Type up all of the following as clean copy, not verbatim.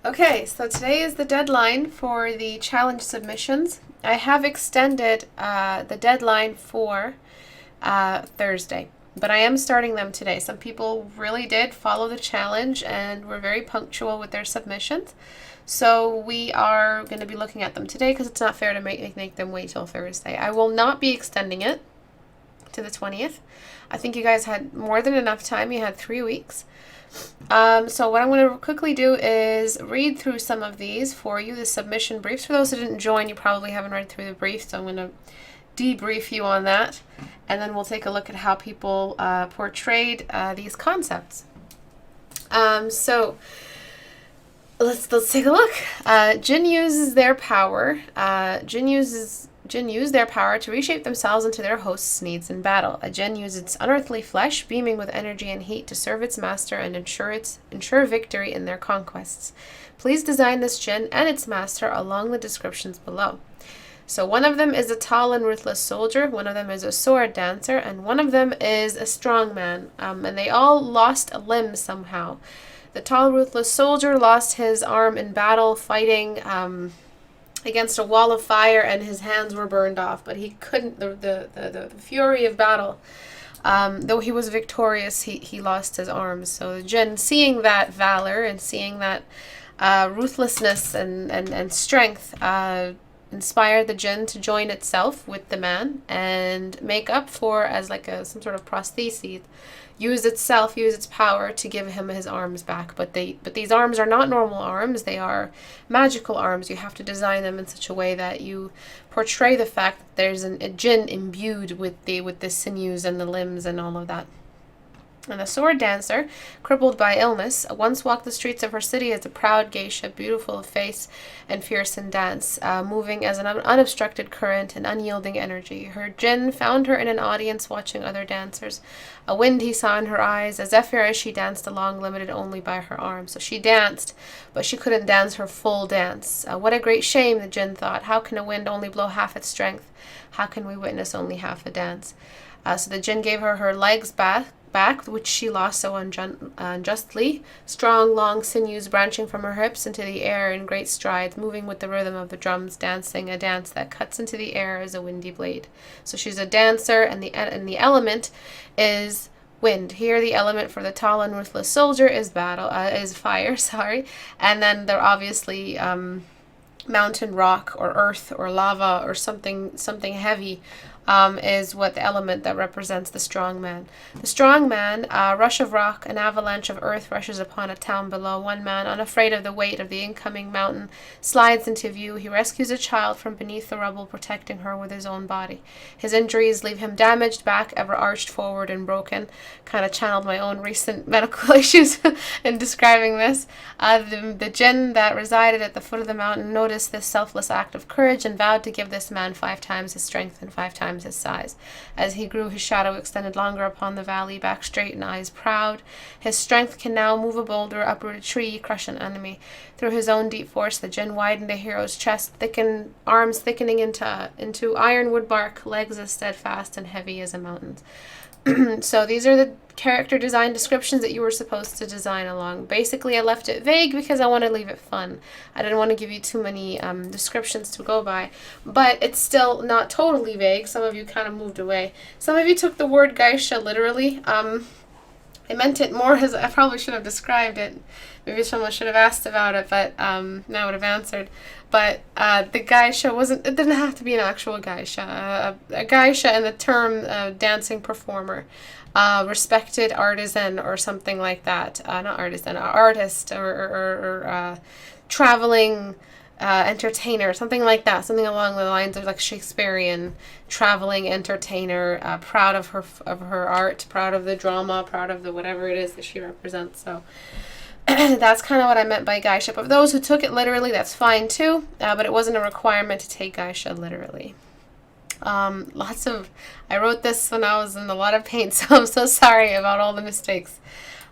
Okay, so today is the deadline for the challenge submissions. I have extended the deadline for Thursday, but I am starting them today. Some people really did follow the challenge and were very punctual with their submissions. So we are going to be looking at them today because it's not fair to make them wait till Thursday. I will not be extending it to the 20th. I think you guys had more than enough time. You had 3 weeks. So what I'm going to quickly do is read through some of these for you, the submission briefs. For those who didn't join, you probably haven't read through the brief, so I'm going to debrief you on that. And then we'll take a look at how people portrayed these concepts. So let's take a look. Jinn uses their power. Jinn use their power to reshape themselves into their host's needs in battle. A Jinn uses its unearthly flesh, beaming with energy and heat, to serve its master and ensure victory in their conquests. Please design this Jinn and its master along the descriptions below. So one of them is a tall and ruthless soldier, one of them is a sword dancer, and one of them is a strong man. And they all lost a limb somehow. The tall, ruthless soldier lost his arm in battle fighting against a wall of fire, and his hands were burned off, but he couldn't, the fury of battle, though he was victorious, he lost his arms. So the Jinn, seeing that valor and seeing that ruthlessness and strength, inspired the Jinn to join itself with the man and make up for, as like some sort of prosthesis, use its power to give him his arms back. But these arms are not normal arms. They are magical arms. You have to design them in such a way that you portray the fact that there's a Jinn imbued with the sinews and the limbs and all of that. And the sword dancer, crippled by illness, once walked the streets of her city as a proud geisha, beautiful of face and fierce in dance, moving as an unobstructed current and unyielding energy. Her Jinn found her in an audience watching other dancers. A wind he saw in her eyes, a zephyr as she danced along, limited only by her arms. So she danced, but she couldn't dance her full dance. What a great shame, the Jinn thought. How can a wind only blow half its strength? How can we witness only half a dance? So the Jinn gave her legs back, which she lost so unjustly. Strong, long sinews branching from her hips into the air in great strides, moving with the rhythm of the drums, dancing a dance that cuts into the air as a windy blade. So she's a dancer, and the element is wind. Here, the element for the tall and ruthless soldier is fire. Sorry, and then they're obviously mountain, rock, or earth, or lava, or something heavy. Is what the element that represents the strong man. The strong man, a rush of rock, an avalanche of earth rushes upon a town below. One man, unafraid of the weight of the incoming mountain, slides into view. He rescues a child from beneath the rubble, protecting her with his own body. His injuries leave him damaged, back ever arched forward and broken. Kind of channeled my own recent medical issues in describing this. The Jinn that resided at the foot of the mountain noticed this selfless act of courage and vowed to give this man 5 times his strength and 5 times his size. As he grew, his shadow extended longer upon the valley, back straight and eyes proud. His strength can now move a boulder, uproot a tree, crush an enemy. Through his own deep force, the Jinn widened the hero's chest, arms thickening into ironwood bark, legs as steadfast and heavy as a mountain's. So these are the character design descriptions that you were supposed to design along. Basically, I left it vague because I want to leave it fun. I didn't want to give you too many descriptions to go by, but it's still not totally vague. Some of you kind of moved away. Some of you took the word geisha literally. I meant it more as I probably should have described it. Maybe someone should have asked about it, but now I would have answered. But the geisha it didn't have to be an actual geisha. A geisha in the term dancing performer, respected artisan or something like that. Not artisan, artist or traveling entertainer, something like that, something along the lines of like Shakespearean traveling entertainer, proud of her art, proud of the drama, proud of the whatever it is that she represents. So that's kind of what I meant by geisha. But for those who took it literally, that's fine too, but it wasn't a requirement to take geisha literally. I wrote this when I was in a lot of pain, so I'm so sorry about all the mistakes.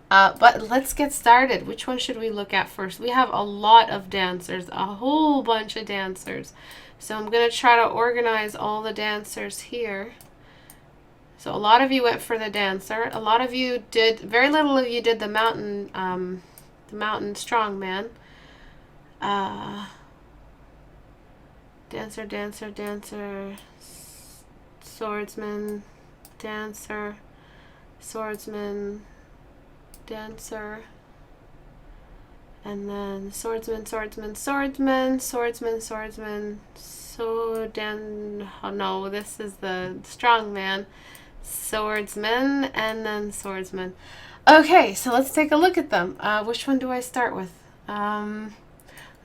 But let's get started. Which one should we look at first? We have a lot of dancers, a whole bunch of dancers. So I'm going to try to organize all the dancers here. So a lot of you went for the dancer. A lot of you did, very little of you did the mountain strongman. Dancer, dancer, dancer, swordsman, dancer, swordsman, dancer, and then swordsman, swordsman, swordsman, swordsman, swordsman, oh no, this is the strong man, swordsman, and then swordsman. Okay, so let's take a look at them. Which one do I start with? I'll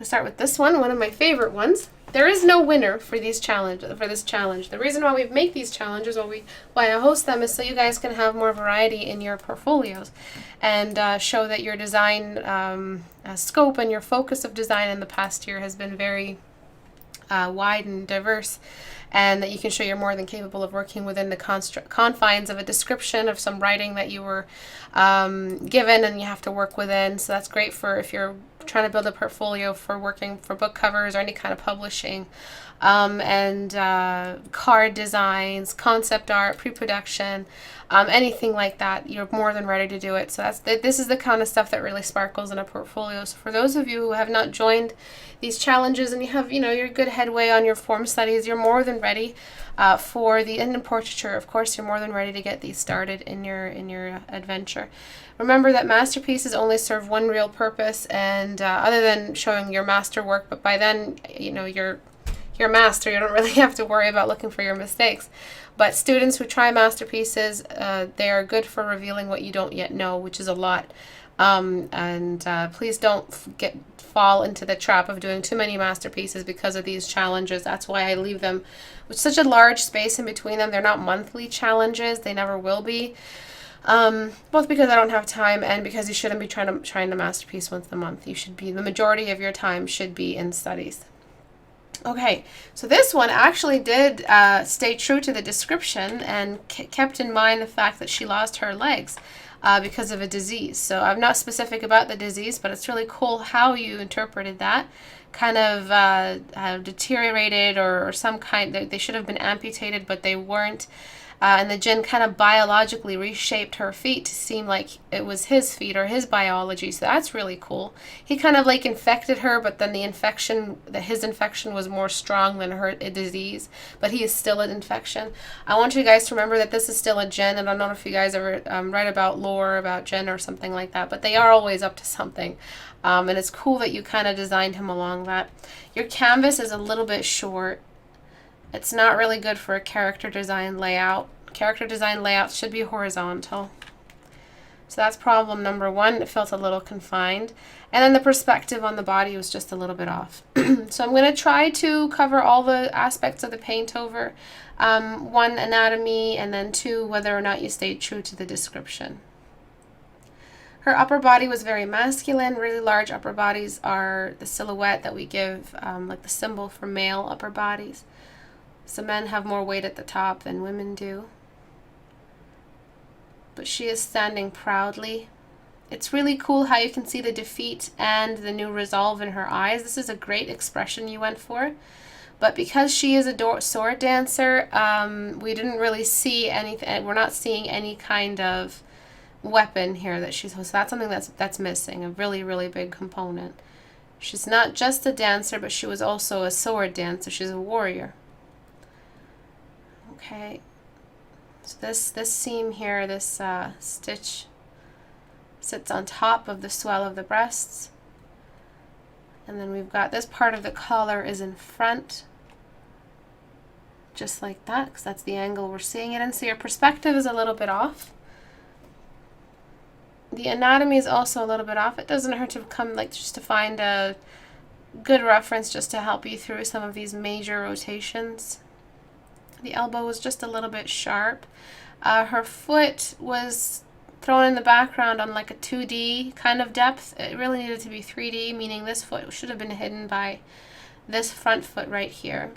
start with this one of my favorite ones. There is no winner for this challenge. The reason why we make these challenges, why I host them, is so you guys can have more variety in your portfolios, and show that your design scope and your focus of design in the past year has been very wide and diverse, and that you can show you're more than capable of working within the confines of a description of some writing that you were given and you have to work within. So that's great for if you're trying to build a portfolio for working for book covers or any kind of publishing, and card designs, concept art, pre-production, anything like that. You're more than ready to do it. So this is the kind of stuff that really sparkles in a portfolio. So for those of you who have not joined these challenges and you have, your good headway on your form studies, you're more than ready for the end of portraiture. Of course, you're more than ready to get these started in your adventure. Remember that masterpieces only serve one real purpose, and other than showing your masterwork, but by then, you're master. You don't really have to worry about looking for your mistakes. But students who try masterpieces, they are good for revealing what you don't yet know, which is a lot. Please don't fall into the trap of doing too many masterpieces because of these challenges. That's why I leave them with such a large space in between them. They're not monthly challenges. They never will be. Both because I don't have time and because you shouldn't be trying to masterpiece once a month. The majority of your time should be in studies. Okay, so this one actually did stay true to the description and kept in mind the fact that she lost her legs because of a disease. So I'm not specific about the disease, but it's really cool how you interpreted that. Kind of deteriorated or some kind, they should have been amputated, but they weren't. And the jinn kind of biologically reshaped her feet to seem like it was his feet or his biology. So that's really cool. He kind of like infected her, but then his infection was more strong than her disease. But he is still an infection. I want you guys to remember that this is still a jinn. And I don't know if you guys ever write about lore about jinn or something like that, but they are always up to something. And it's cool that you kind of designed him along that. Your canvas is a little bit short. It's not really good for a character design layout. Character design layouts should be horizontal. So that's problem number one. It felt a little confined. And then the perspective on the body was just a little bit off. So I'm going to try to cover all the aspects of the paint over. One, anatomy, and then two, whether or not you stayed true to the description. Her upper body was very masculine. Really large upper bodies are the silhouette that we give, like the symbol for male upper bodies. So men have more weight at the top than women do. But she is standing proudly. It's really cool how you can see the defeat and the new resolve in her eyes. This is a great expression you went for. But because she is a sword dancer, we didn't really see anything. We're not seeing any kind of weapon here that she's. So that's something that's missing. A really, really big component. She's not just a dancer, but she was also a sword dancer. She's a warrior. Okay, so this seam here, this stitch sits on top of the swell of the breasts, and then we've got this part of the collar is in front, just like that, because that's the angle we're seeing it in. So your perspective is a little bit off. The anatomy is also a little bit off. It doesn't hurt to come just to find a good reference just to help you through some of these major rotations. The elbow was just a little bit sharp. Her foot was thrown in the background on like a 2D kind of depth. It really needed to be 3D, meaning this foot should have been hidden by this front foot right here.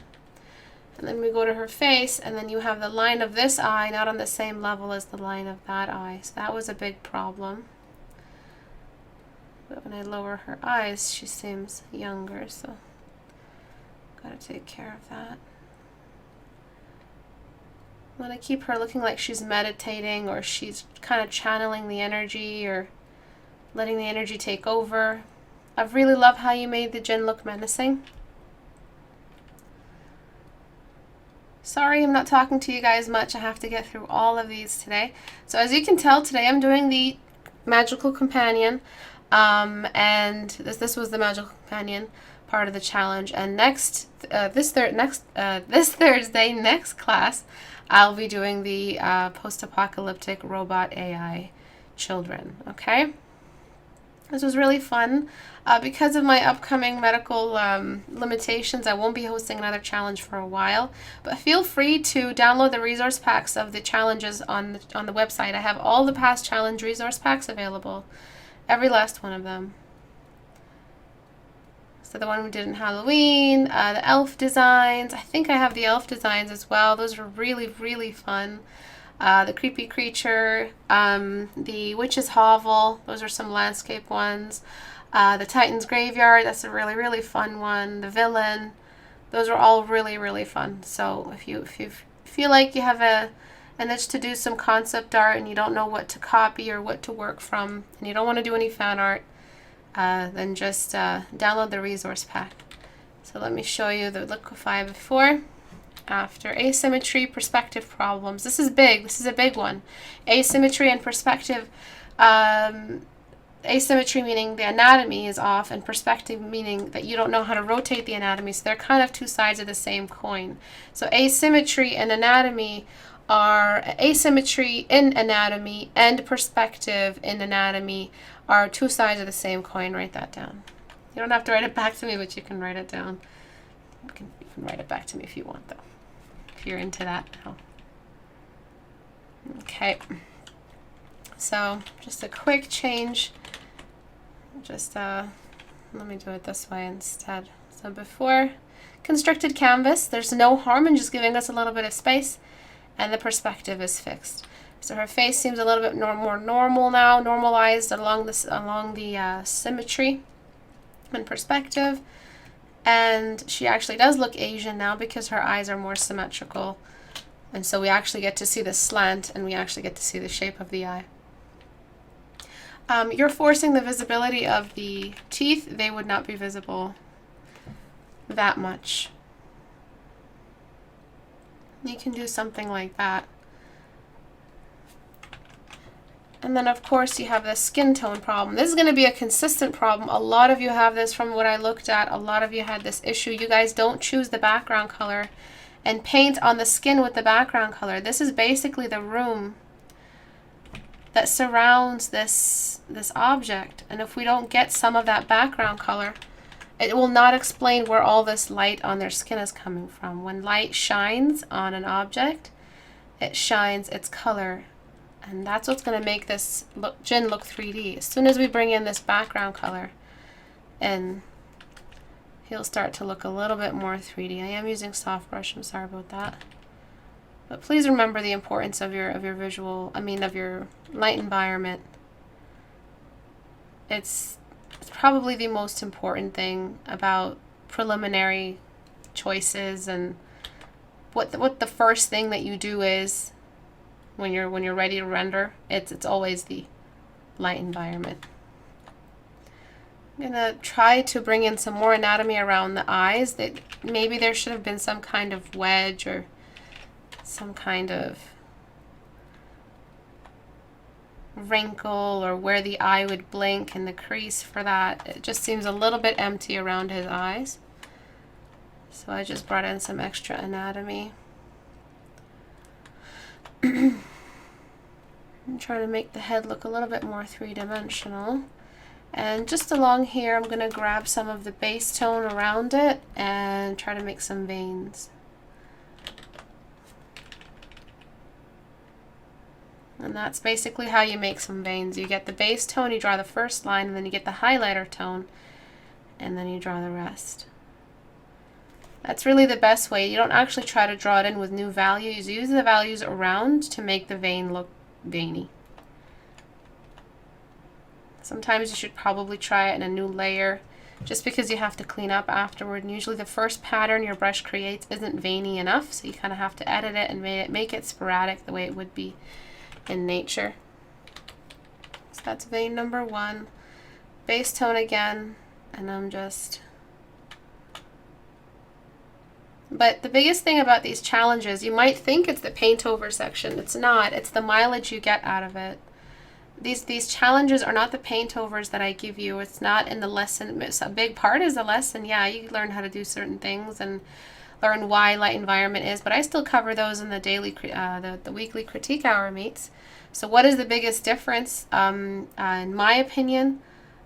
And then we go to her face, and then you have the line of this eye not on the same level as the line of that eye. So that was a big problem. But when I lower her eyes, she seems younger, so gotta take care of that. I want to keep her looking like she's meditating, or she's kind of channeling the energy or letting the energy take over. I really love how you made the gin look menacing. Sorry, I'm not talking to you guys much. I have to get through all of these today. So as you can tell, today I'm doing the Magical Companion, and this was the Magical Companion part of the challenge. And this Thursday, next class, I'll be doing the post-apocalyptic robot AI children. Okay. This was really fun. Because of my upcoming medical limitations, I won't be hosting another challenge for a while. But feel free to download the resource packs of the challenges on the website. I have all the past challenge resource packs available. Every last one of them. So the one we did in Halloween, the elf designs. I think I have the elf designs as well. Those were really, really fun. The creepy creature, the witch's hovel, those are some landscape ones. The Titan's graveyard, that's a really, really fun one. The villain, those are all really, really fun. So if you feel like you have an itch to do some concept art and you don't know what to copy or what to work from, and you don't want to do any fan art, then just download the resource pack. So let me show you the liquefy before. After asymmetry, perspective problems. This is big. This is a big one. Asymmetry and perspective. Asymmetry meaning the anatomy is off, and perspective meaning that you don't know how to rotate the anatomy. So they're kind of two sides of the same coin. So asymmetry and anatomy are asymmetry in anatomy and perspective in anatomy are two sides of the same coin. Write that down. You don't have to write it back to me, but you can write it down. You can write it back to me if you want, though. You're into that now. Okay, so just a quick change. Just let me do it this way instead. So before constricted canvas, there's no harm in just giving us a little bit of space, and the perspective is fixed. So her face seems a little bit more normal now, normalized along the symmetry and perspective. And she actually does look Asian now because her eyes are more symmetrical. And so we actually get to see the slant, and we actually get to see the shape of the eye. You're forcing the visibility of the teeth. They would not be visible that much. You can do something like that. And then, of course, you have the skin tone problem. This is going to be a consistent problem. A lot of you have this from what I looked at. A lot of you had this issue. You guys don't choose the background color and paint on the skin with the background color. This is basically the room that surrounds this object. And if we don't get some of that background color, it will not explain where all this light on their skin is coming from. When light shines on an object, it shines its color. And that's what's going to make this gin look 3D. As soon as we bring in this background color, and he'll start to look a little bit more 3D. I am using soft brush. I'm sorry about that. But please remember the importance of your visual, of your light environment. It's probably the most important thing about preliminary choices, and what the first thing that you do is when you're ready to render. It's always the light environment. I'm gonna try to bring in some more anatomy around the eyes. That maybe there should have been some kind of wedge or some kind of wrinkle, or where the eye would blink and the crease for that. It just seems a little bit empty around his eyes. So I just brought in some extra anatomy. I'm trying to make the head look a little bit more three-dimensional. And just along here, I'm going to grab some of the base tone around it and try to make some veins. And that's basically how you make some veins. You get the base tone, you draw the first line, and then you get the highlighter tone, and then you draw the rest. That's really the best way. You don't actually try to draw it in with new values. You use the values around to make the vein look veiny. Sometimes you should probably try it in a new layer, just because you have to clean up afterward. And usually the first pattern your brush creates isn't veiny enough, so you kind of have to edit it and make it sporadic the way it would be in nature. So that's vein number one. Base tone again, and I'm just... But the biggest thing about these challenges, you might think it's the paint over section. It's not. It's the mileage you get out of it. These challenges are not the paint overs that I give you. It's not in the lesson. A big part is the lesson. Yeah, you learn how to do certain things and learn why light environment is, but I still cover those in the daily, the weekly critique hour meets. So what is the biggest difference, in my opinion,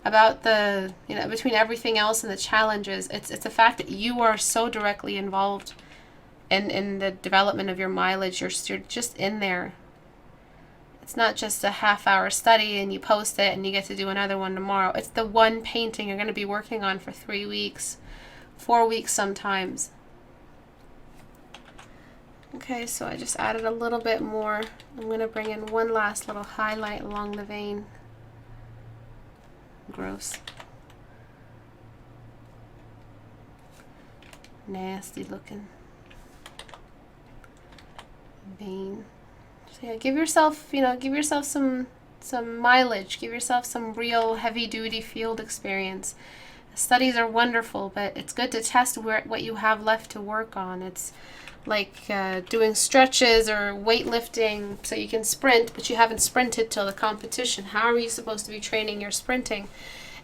about the, between everything else and the challenges? It's the fact that you are so directly involved in the development of your mileage. You're just in there. It's not just a half-hour study and you post it and you get to do another one tomorrow. It's the one painting you're going to be working on for 3 weeks, 4 weeks sometimes. Okay, so I just added a little bit more. I'm going to bring in one last little highlight along the vein. Gross. Nasty looking vein. So yeah, give yourself some mileage. Give yourself some real heavy-duty field experience. Studies are wonderful, but it's good to test what you have left to work on. It's like doing stretches or weightlifting so you can sprint, but you haven't sprinted till the competition. How are you supposed to be training your sprinting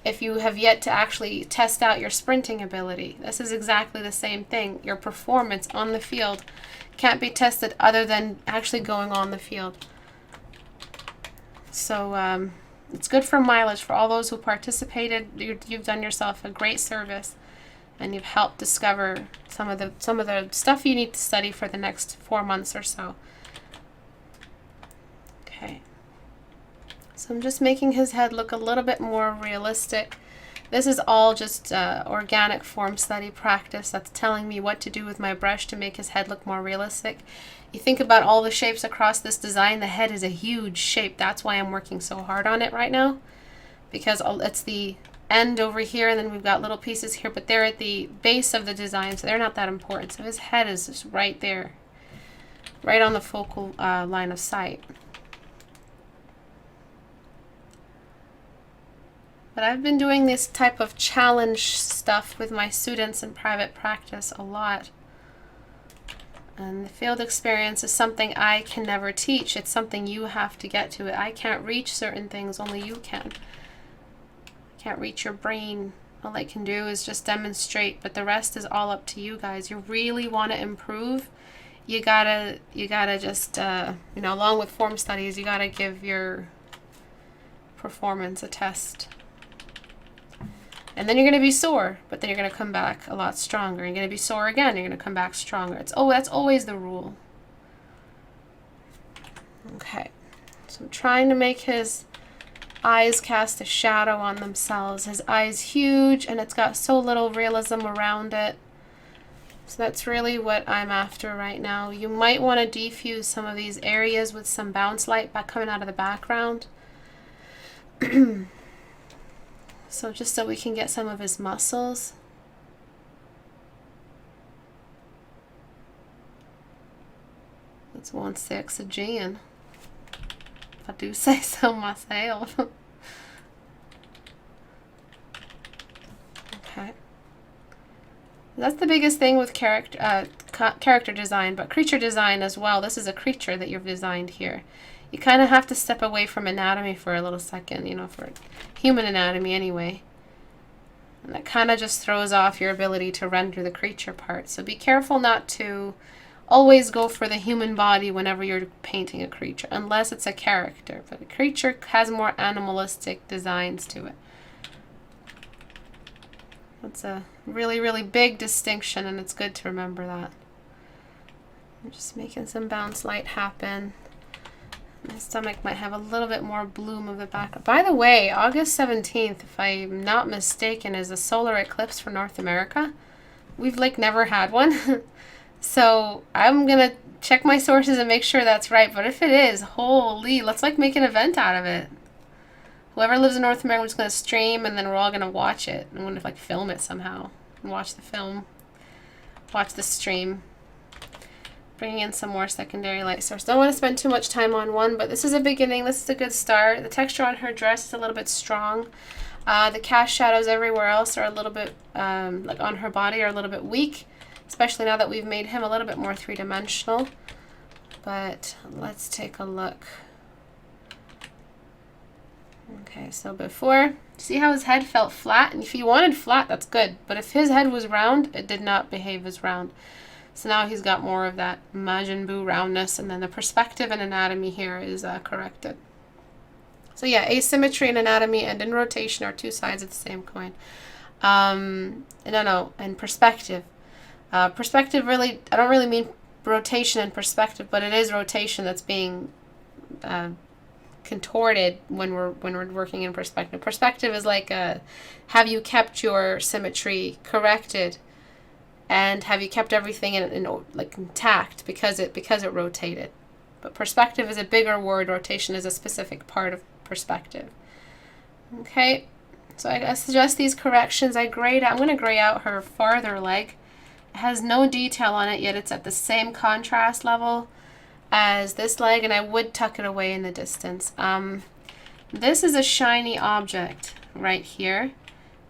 if you have yet to actually test out your sprinting ability? This is exactly the same thing. Your performance on the field can't be tested other than actually going on the field. So it's good for mileage for all those who participated. You've done yourself a great service, and you've helped discover some of the stuff you need to study for the next 4 months or so. Okay. So I'm just making his head look a little bit more realistic. This is all just organic form study practice that's telling me what to do with my brush to make his head look more realistic. You think about all the shapes across this design, the head is a huge shape. That's why I'm working so hard on it right now, because it's the end over here, and then we've got little pieces here, but they're at the base of the design, so they're not that important. So his head is just right there, right on the focal line of sight. But I've been doing this type of challenge stuff with my students in private practice a lot. And the field experience is something I can never teach. It's something you have to get to. I can't reach certain things, only you can. I can't reach your brain. All I can do is just demonstrate, but the rest is all up to you guys. You really want to improve, you gotta just, along with form studies, you gotta give your performance a test. And then you're going to be sore, but then you're going to come back a lot stronger. You're going to be sore again, you're going to come back stronger. That's always the rule. Okay, so I'm trying to make his eyes cast a shadow on themselves. His eye's huge, and it's got so little realism around it. So that's really what I'm after right now. You might want to defuse some of these areas with some bounce light coming out of the background. So just so we can get some of his muscles. Let's want oxygen, if I do say so myself. Okay. That's the biggest thing with character design, but creature design as well. This is a creature that you've designed here. You kind of have to step away from anatomy for a little second, for human anatomy anyway. And that kind of just throws off your ability to render the creature part. So be careful not to always go for the human body whenever you're painting a creature, unless it's a character. But a creature has more animalistic designs to it. That's a really, really big distinction, and it's good to remember that. I'm just making some bounce light happen. My stomach might have a little bit more bloom of the back. By the way, August 17th, if I'm not mistaken, is a solar eclipse for North America. We've never had one. So I'm going to check my sources and make sure that's right. But if it is, holy, let's make an event out of it. Whoever lives in North America is going to stream, and then we're all going to watch it. I'm going to film it somehow and watch the film, watch the stream. Bringing in some more secondary light source. Don't want to spend too much time on one, but this is a beginning. This is a good start. The texture on her dress is a little bit strong. The cast shadows everywhere else are a little bit, like on her body, are a little bit weak, especially now that we've made him a little bit more three-dimensional. But let's take a look. Okay, so before, see how his head felt flat? And if he wanted flat, that's good. But if his head was round, it did not behave as round. So now he's got more of that Majin Buu roundness, and then the perspective and anatomy here is corrected. So yeah, asymmetry in anatomy and in rotation are two sides of the same coin. And perspective. Perspective really, I don't really mean rotation and perspective, but it is rotation that's being contorted when we're working in perspective. Perspective is like have you kept your symmetry corrected, and have you kept everything in like intact because it rotated. But perspective is a bigger word. Rotation is a specific part of perspective. Okay, so I suggest these corrections. I'm going to gray out her farther leg. It has no detail on it yet. It's at the same contrast level as this leg, and I would tuck it away in the distance. This is a shiny object right here,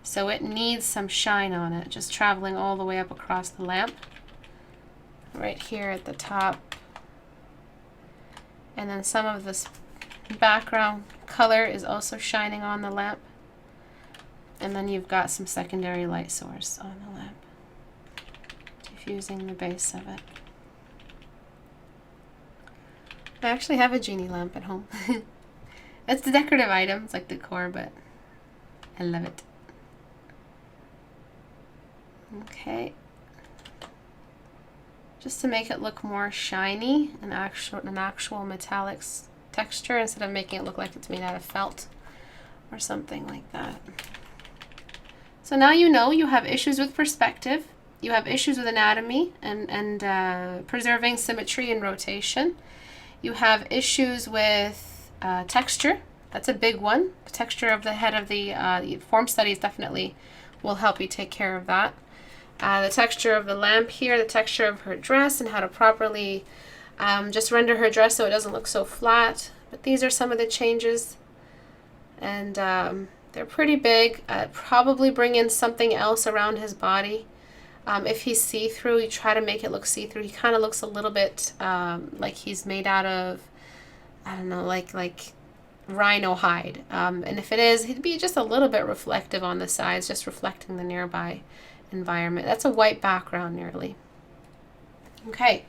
so it needs some shine on it, just traveling all the way up across the lamp. Right here at the top. And then some of this background color is also shining on the lamp. And then you've got some secondary light source on the lamp, diffusing the base of it. I actually have a genie lamp at home. It's a decorative item. It's like decor, but I love it. Okay. Just to make it look more shiny, an actual metallic texture, instead of making it look like it's made out of felt or something like that. So now you know you have issues with perspective, you have issues with anatomy and preserving symmetry and rotation. You have issues with texture. That's a big one. The texture of the head of the form studies definitely will help you take care of that. The texture of the lamp here, the texture of her dress, and how to properly just render her dress so it doesn't look so flat. But these are some of the changes, and they're pretty big. Probably bring in something else around his body. If he's see-through, you try to make it look see-through. He kind of looks a little bit like he's made out of, I don't know, like rhino hide. And if it is, he'd be just a little bit reflective on the sides, just reflecting the nearby environment. That's a white background nearly. Okay,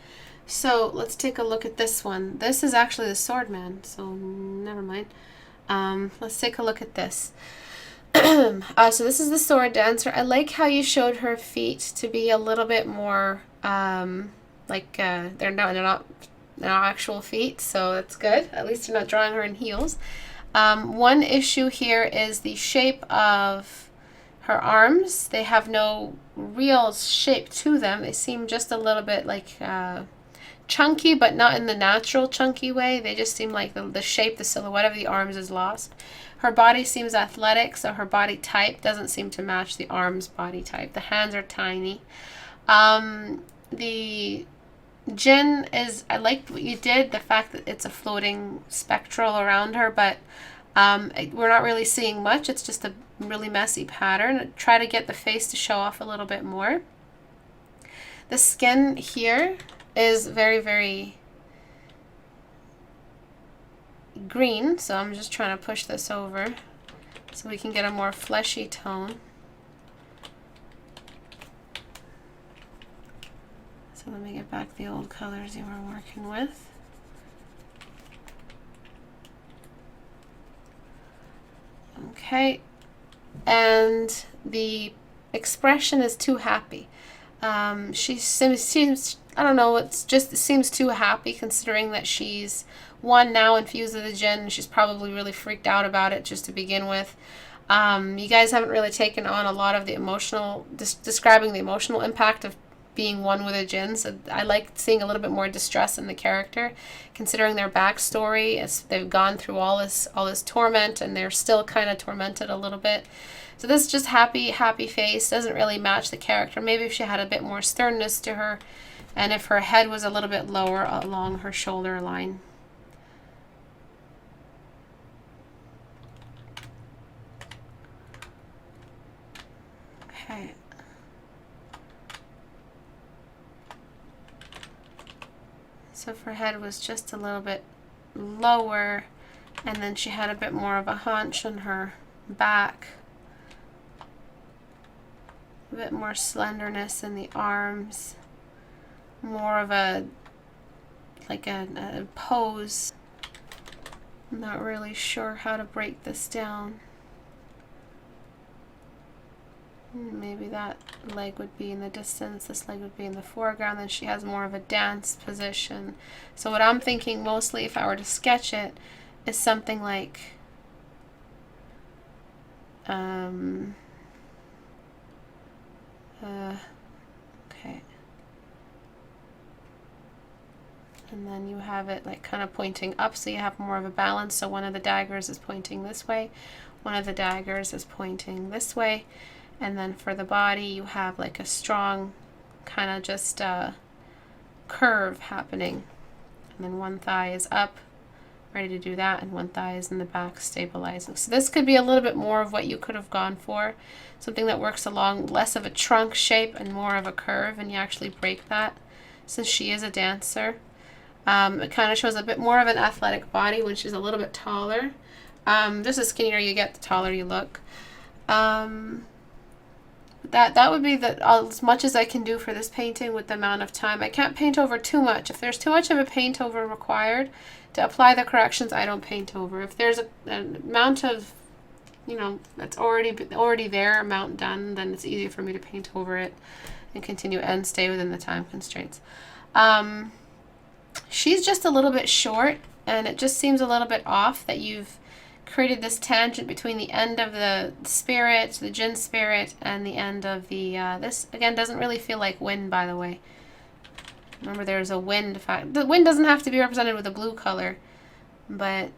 so let's take a look at this one. This is actually the sword man, so never mind. Let's take a look at this. So this is the sword dancer. I like how you showed her feet to be a little bit more they're not actual feet, so that's good. At least you're not drawing her in heels. One issue here is the shape of her arms. They have no real shape to them. They seem just a little bit like chunky, but not in the natural chunky way. They just seem like the shape, the silhouette of the arms is lost. Her body seems athletic, so her body type doesn't seem to match the arms body type. The hands are tiny. The Jin is, I liked what you did, the fact that it's a floating spectral around her, but we're not really seeing much. It's just a really messy pattern. Try to get the face to show off a little bit more. The skin here is very, very green, so I'm just trying to push this over so we can get a more fleshy tone. So let me get back the old colors you were working with. Okay, and the expression is too happy. She seems, I don't know, it seems too happy, considering that she's one now infused with the Jinn. She's probably really freaked out about it just to begin with. You guys haven't really taken on a lot of the emotional, describing the emotional impact of being one with a Jinn. So I like seeing a little bit more distress in the character, considering their backstory, as they've gone through all this torment, and they're still kind of tormented a little bit. So this just happy face doesn't really match the character. Maybe if she had a bit more sternness to her, and if her head was a little bit lower along her shoulder line. Okay. So if her head was just a little bit lower, and then she had a bit more of a hunch on her back, a bit more slenderness in the arms, more of a, like a pose. I'm not really sure how to break this down. Maybe that leg would be in the distance, this leg would be in the foreground, then she has more of a dance position. So what I'm thinking mostly, if I were to sketch it, is something like okay. And then you have it like kind of pointing up, so you have more of a balance. So one of the daggers is pointing this way, one of the daggers is pointing this way. And then for the body, you have like a strong kind of just curve happening. And then one thigh is up, ready to do that, and one thigh is in the back stabilizing. So this could be a little bit more of what you could have gone for. Something that works along less of a trunk shape and more of a curve, and you actually break that. Since she is a dancer, it kind of shows a bit more of an athletic body when she's a little bit taller. Just the skinnier you get, the taller you look. That would be as much as I can do for this painting with the amount of time. I can't paint over too much. If there's too much of a paint over required to apply the corrections, I don't paint over. If there's an amount of, you know, that's already there, amount done, then it's easy for me to paint over it and continue and stay within the time constraints. She's just a little bit short, and it just seems a little bit off that you've created this tangent between the end of the spirit, the Jinn spirit, and the end of the, this again doesn't really feel like wind, by the way. Remember, there's a wind fact. The wind doesn't have to be represented with a blue color, but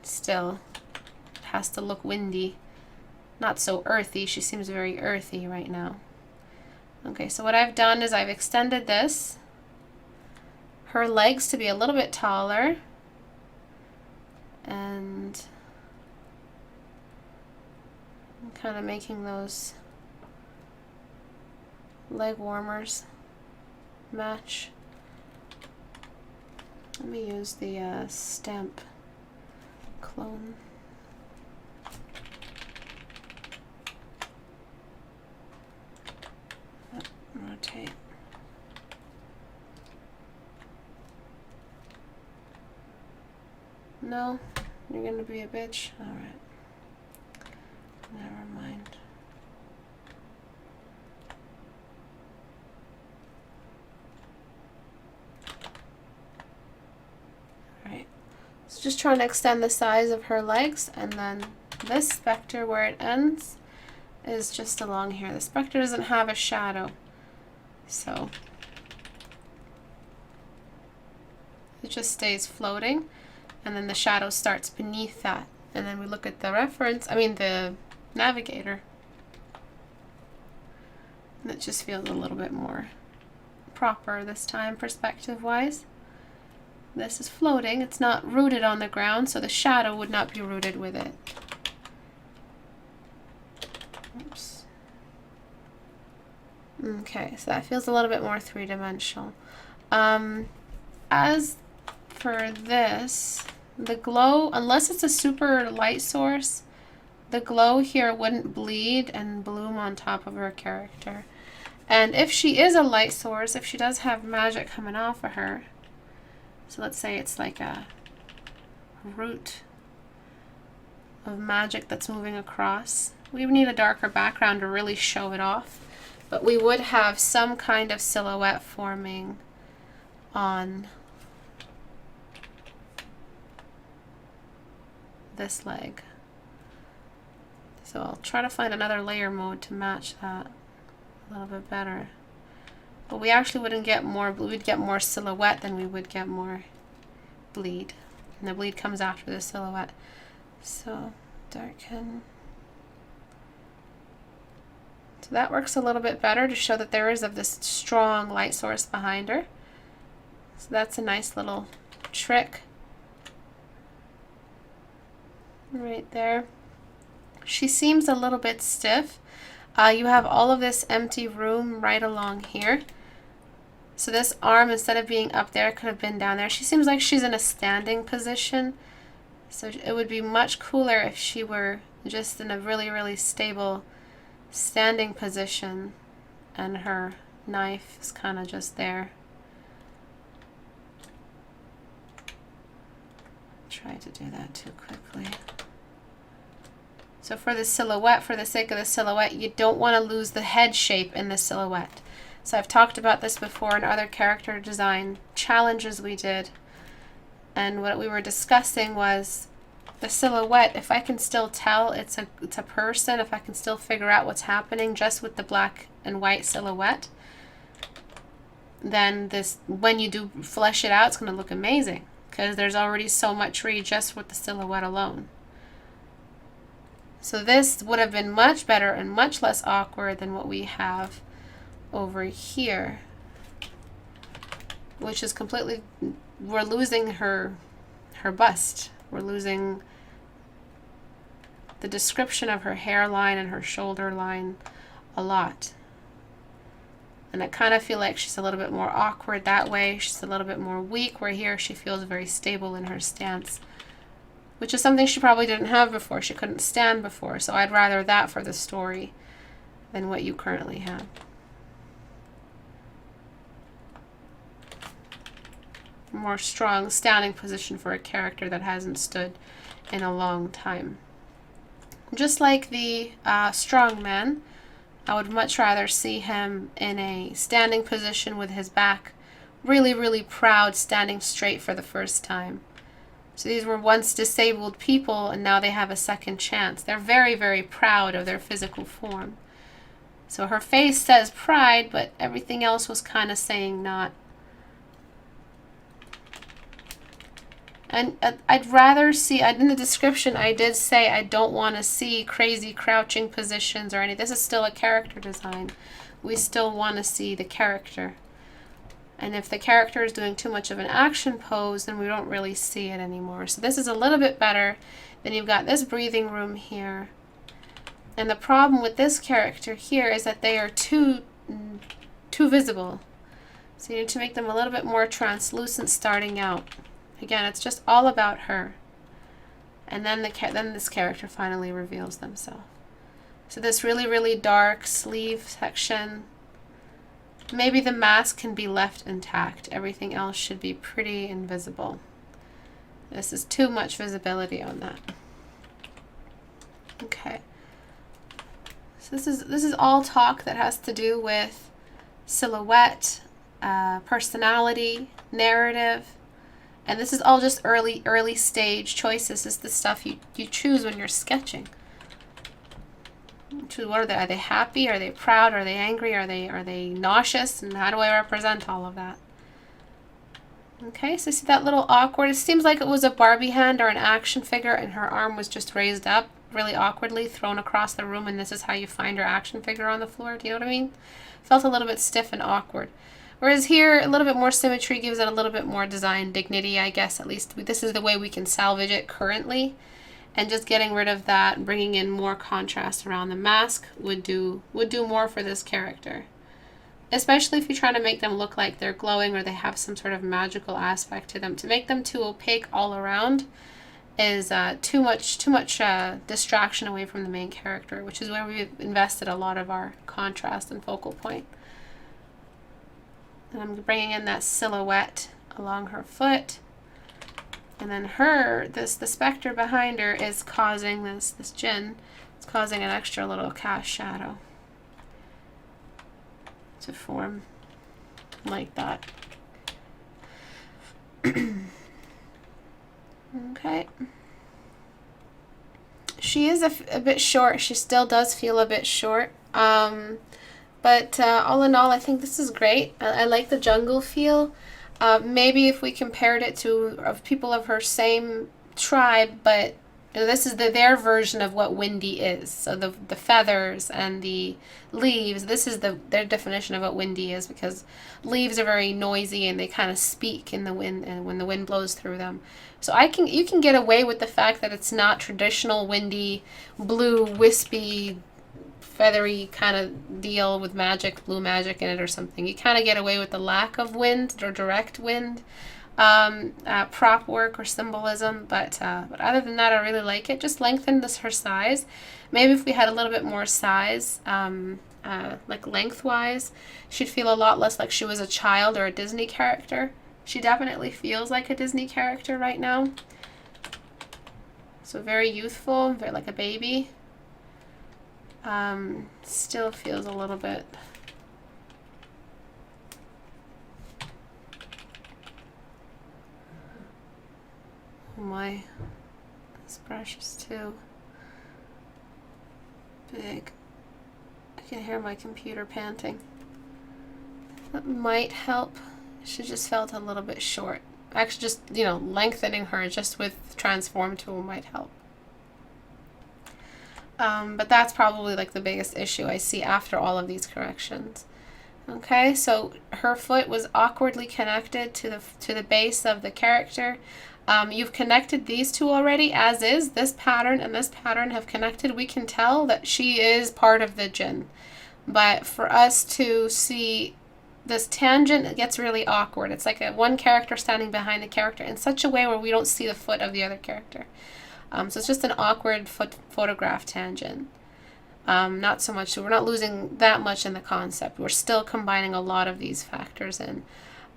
still it has to look windy, not so earthy. She seems very earthy right now. Okay, so what I've done is I've extended this, her legs to be a little bit taller, and I'm kind of making those leg warmers match. Let me use the stamp clone. Rotate. No, you're gonna be a bitch? Alright. Never mind. Alright. So just trying to extend the size of her legs, and then this spectre where it ends is just along here. The spectre doesn't have a shadow, so it just stays floating, and then the shadow starts beneath that. And then we look at the reference, the navigator, and it just feels a little bit more proper this time, perspective wise. This is floating, it's not rooted on the ground, so the shadow would not be rooted with it. Oops. Okay, so that feels a little bit more three-dimensional. As for this, the glow, unless it's a super light source, the glow here wouldn't bleed and bloom on top of her character. And if she is a light source, if she does have magic coming off of her, so let's say it's like a root of magic that's moving across, we would need a darker background to really show it off. But we would have some kind of silhouette forming on this leg. So I'll try to find another layer mode to match that a little bit better. But we actually wouldn't get more, we'd get more silhouette than we would get more bleed. And the bleed comes after the silhouette. So darken. So that works a little bit better to show that there is of this strong light source behind her. So that's a nice little trick right there. She seems a little bit stiff. You have all of this empty room right along here. So this arm, instead of being up there, could have been down there. She seems like she's in a standing position. So it would be much cooler if she were just in a really, really stable standing position and her knife is kind of just there. Try to do that too quickly. So for the silhouette, for the sake of the silhouette, you don't want to lose the head shape in the silhouette. So I've talked about this before in other character design challenges we did. And what we were discussing was the silhouette, if I can still tell it's a person, if I can still figure out what's happening just with the black and white silhouette, then this, when you do flesh it out, it's going to look amazing because there's already so much tree just with the silhouette alone. So this would have been much better and much less awkward than what we have over here, which is completely, we're losing her bust. We're losing the description of her hairline and her shoulder line a lot. And I kind of feel like she's a little bit more awkward that way. She's a little bit more weak, where here she feels very stable in her stance, which is something she probably didn't have before. She couldn't stand before. So I'd rather that for the story than what you currently have. More strong standing position for a character that hasn't stood in a long time. Just like the strong man, I would much rather see him in a standing position with his back really, really proud, standing straight for the first time. So these were once disabled people and now they have a second chance. They're very, very proud of their physical form. So her face says pride, but everything else was kind of saying not. And I'd rather see, in the description I did say I don't want to see crazy crouching positions or any. This is still a character design. We still want to see the character. And if the character is doing too much of an action pose, then we don't really see it anymore. So this is a little bit better. Then you've got this breathing room here. And the problem with this character here is that they are too visible. So you need to make them a little bit more translucent starting out. Again, it's just all about her. And then this character finally reveals themselves. So this really, really dark sleeve section, maybe the mask can be left intact. Everything else should be pretty invisible. This is too much visibility on that. Okay. So this is all talk that has to do with silhouette, personality, narrative. And this is all just early stage choices. This is the stuff you choose when you're sketching. Choose what are they? Are they happy? Are they proud? Are they angry? Are they nauseous? And how do I represent all of that? Okay, so see that little awkward? It seems like it was a Barbie hand or an action figure and her arm was just raised up really awkwardly, thrown across the room, and this is how you find your action figure on the floor. Do you know what I mean? Felt a little bit stiff and awkward. Whereas here, a little bit more symmetry gives it a little bit more design dignity, I guess. At least this is the way we can salvage it currently. And just getting rid of that, bringing in more contrast around the mask would do more for this character. Especially if you're trying to make them look like they're glowing or they have some sort of magical aspect to them. To make them too opaque all around is too much distraction away from the main character, which is where we've invested a lot of our contrast and focal point. And I'm bringing in that silhouette along her foot. And then the specter behind her is causing this Jinn, it's causing an extra little cast shadow to form like that. Okay. She is a bit short. She still does feel a bit short. But all in all, I think this is great. I like the jungle feel. Maybe if we compared it to people of her same tribe, but this is their version of what windy is. So the feathers and the leaves, this is their definition of what windy is, because leaves are very noisy and they kind of speak in the wind and when the wind blows through them. So you can get away with the fact that it's not traditional windy, blue, wispy, feathery kind of deal with magic, blue magic in it or something. You kind of get away with the lack of wind or direct wind prop work or symbolism, but other than that, I really like it. Just lengthen her size. Maybe if we had a little bit more size, like lengthwise, she'd feel a lot less like she was a child or a Disney character. She definitely feels like a Disney character right now. So very youthful, very like a baby. Still feels a little bit. Oh my, this brush is too big. I can hear my computer panting. That might help. She just felt a little bit short. Actually, just, you know, lengthening her just with Transform tool might help. But that's probably like the biggest issue I see after all of these corrections. Okay, so her foot was awkwardly connected to the base of the character. You've connected these two already, as is. This pattern and this pattern have connected. We can tell that she is part of the jinn. But for us to see this tangent, it gets really awkward. It's like one character standing behind the character in such a way where we don't see the foot of the other character. So it's just an awkward photograph tangent. Not so much, so we're not losing that much in the concept. We're still combining a lot of these factors in.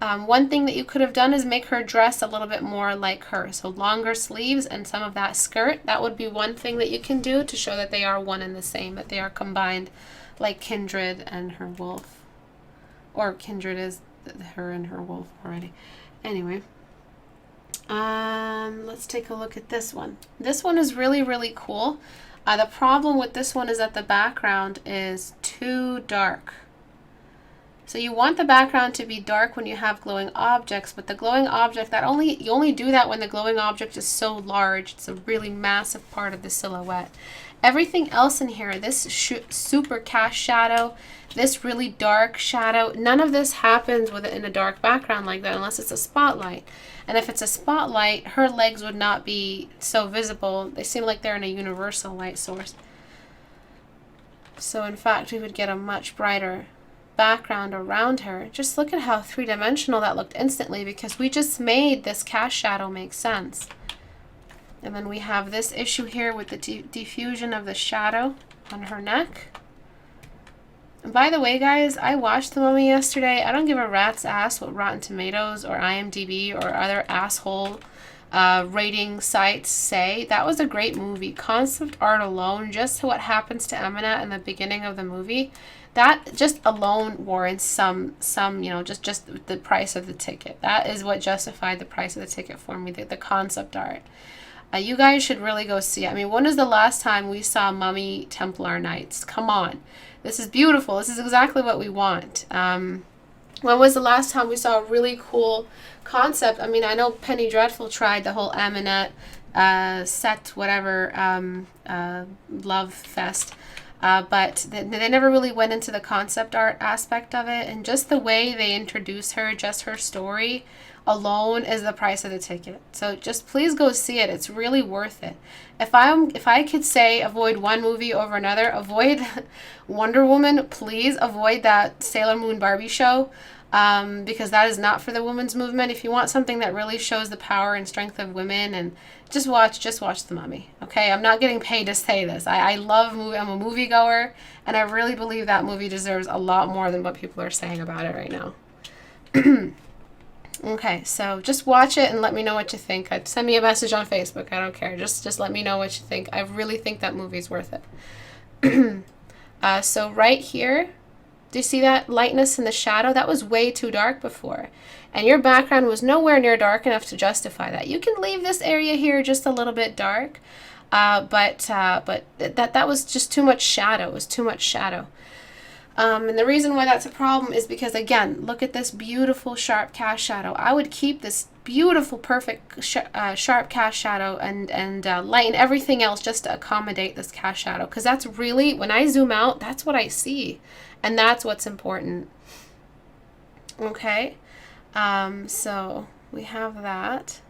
One thing that you could have done is make her dress a little bit more like her. So longer sleeves and some of that skirt. That would be one thing that you can do to show that they are one and the same, that they are combined like Kindred and her wolf. Or Kindred is her and her wolf already. Anyway. Let's take a look at this one. This one is really, really cool. The problem with this one is that the background is too dark. So you want the background to be dark when you have glowing objects, but the glowing object, you only do that when the glowing object is so large. It's a really massive part of the silhouette. Everything else in here, this super cast shadow, this really dark shadow, none of this happens with it in a dark background like that unless it's a spotlight. And if it's a spotlight, her legs would not be so visible. They seem like they're in a universal light source. So in fact, we would get a much brighter background around her. Just look at how three-dimensional that looked instantly because we just made this cast shadow make sense. And then we have this issue here with the diffusion of the shadow on her neck. And by the way, guys, I watched The Mummy yesterday. I don't give a rat's ass what Rotten Tomatoes or IMDb or other asshole rating sites say. That was a great movie. Concept art alone, just what happens to Emina in the beginning of the movie, that just alone warrants some you know, just the price of the ticket. That is what justified the price of the ticket for me, the concept art. You guys should really go see it. I mean, when is the last time we saw Mummy Templar Knights? Come on. This is beautiful. This is exactly what we want. When was the last time we saw a really cool concept? I mean, I know Penny Dreadful tried the whole Aminette set, whatever, love fest. But they never really went into the concept art aspect of it. And just the way they introduce her, just her story alone is the price of the ticket. So just please go see it. It's really worth it. If I could say avoid one movie over another, avoid Wonder Woman. Please avoid that Sailor Moon Barbie show. Because that is not for the women's movement. If you want something that really shows the power and strength of women, and just watch The Mummy. Okay, I'm not getting paid to say this. I love movie. I'm a moviegoer, and I really believe that movie deserves a lot more than what people are saying about it right now. Okay, so just watch it and let me know what you think. Send me a message on Facebook. I don't care. Just let me know what you think. I really think that movie's worth it. So right here, do you see that lightness in the shadow? That was way too dark before. And your background was nowhere near dark enough to justify that. You can leave this area here just a little bit dark, but that was just too much shadow. It was too much shadow. And the reason why that's a problem is because, again, look at this beautiful sharp cast shadow. I would keep this beautiful, perfect sharp cast shadow and lighten everything else just to accommodate this cast shadow. Because that's really, when I zoom out, that's what I see. And that's what's important. Okay, so we have that.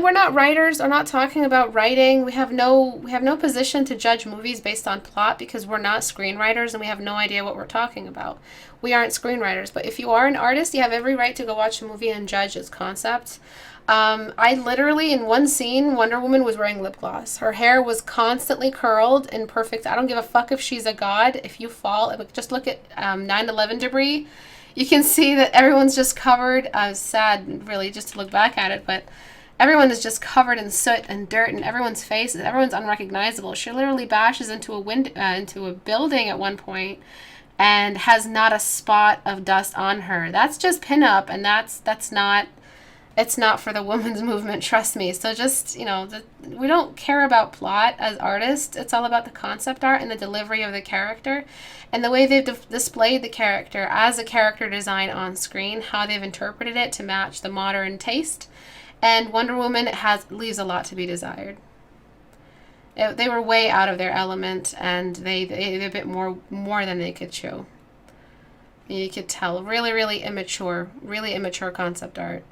We're not writers. We're not talking about writing. We have no position to judge movies based on plot because we're not screenwriters and we have no idea what we're talking about. We aren't screenwriters. But if you are an artist, you have every right to go watch a movie and judge its concepts. I literally, in one scene, Wonder Woman was wearing lip gloss. Her hair was constantly curled and perfect. I don't give a fuck if she's a god. If you fall, just look at 9/11 debris. You can see that everyone's just covered. Sad, really, just to look back at it, but everyone is just covered in soot and dirt, and everyone's faces. Everyone's unrecognizable. She literally bashes into a building at one point, and has not a spot of dust on her. That's just pinup, and that's not. It's not for the women's movement, trust me. So just, we don't care about plot as artists. It's all about the concept art and the delivery of the character and the way they've displayed the character as a character design on screen, how they've interpreted it to match the modern taste. And Wonder Woman leaves a lot to be desired. They were way out of their element, and they a bit more than they could show. You could tell, really immature concept art.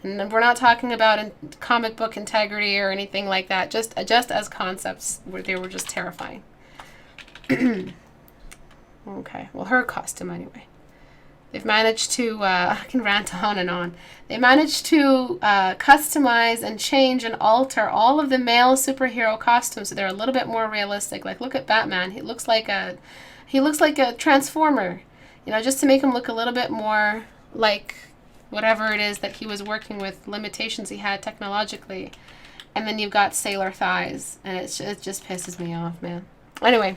And we're not talking about comic book integrity or anything like that. Just as concepts, they were just terrifying. Okay, well, her costume anyway. They've managed to, I can rant on and on. They managed to customize and change and alter all of the male superhero costumes so they're a little bit more realistic. Like, look at Batman. He looks like a transformer, just to make him look a little bit more like whatever it is that he was working with, limitations he had technologically. And then you've got sailor thighs, and it just pisses me off, man. Anyway,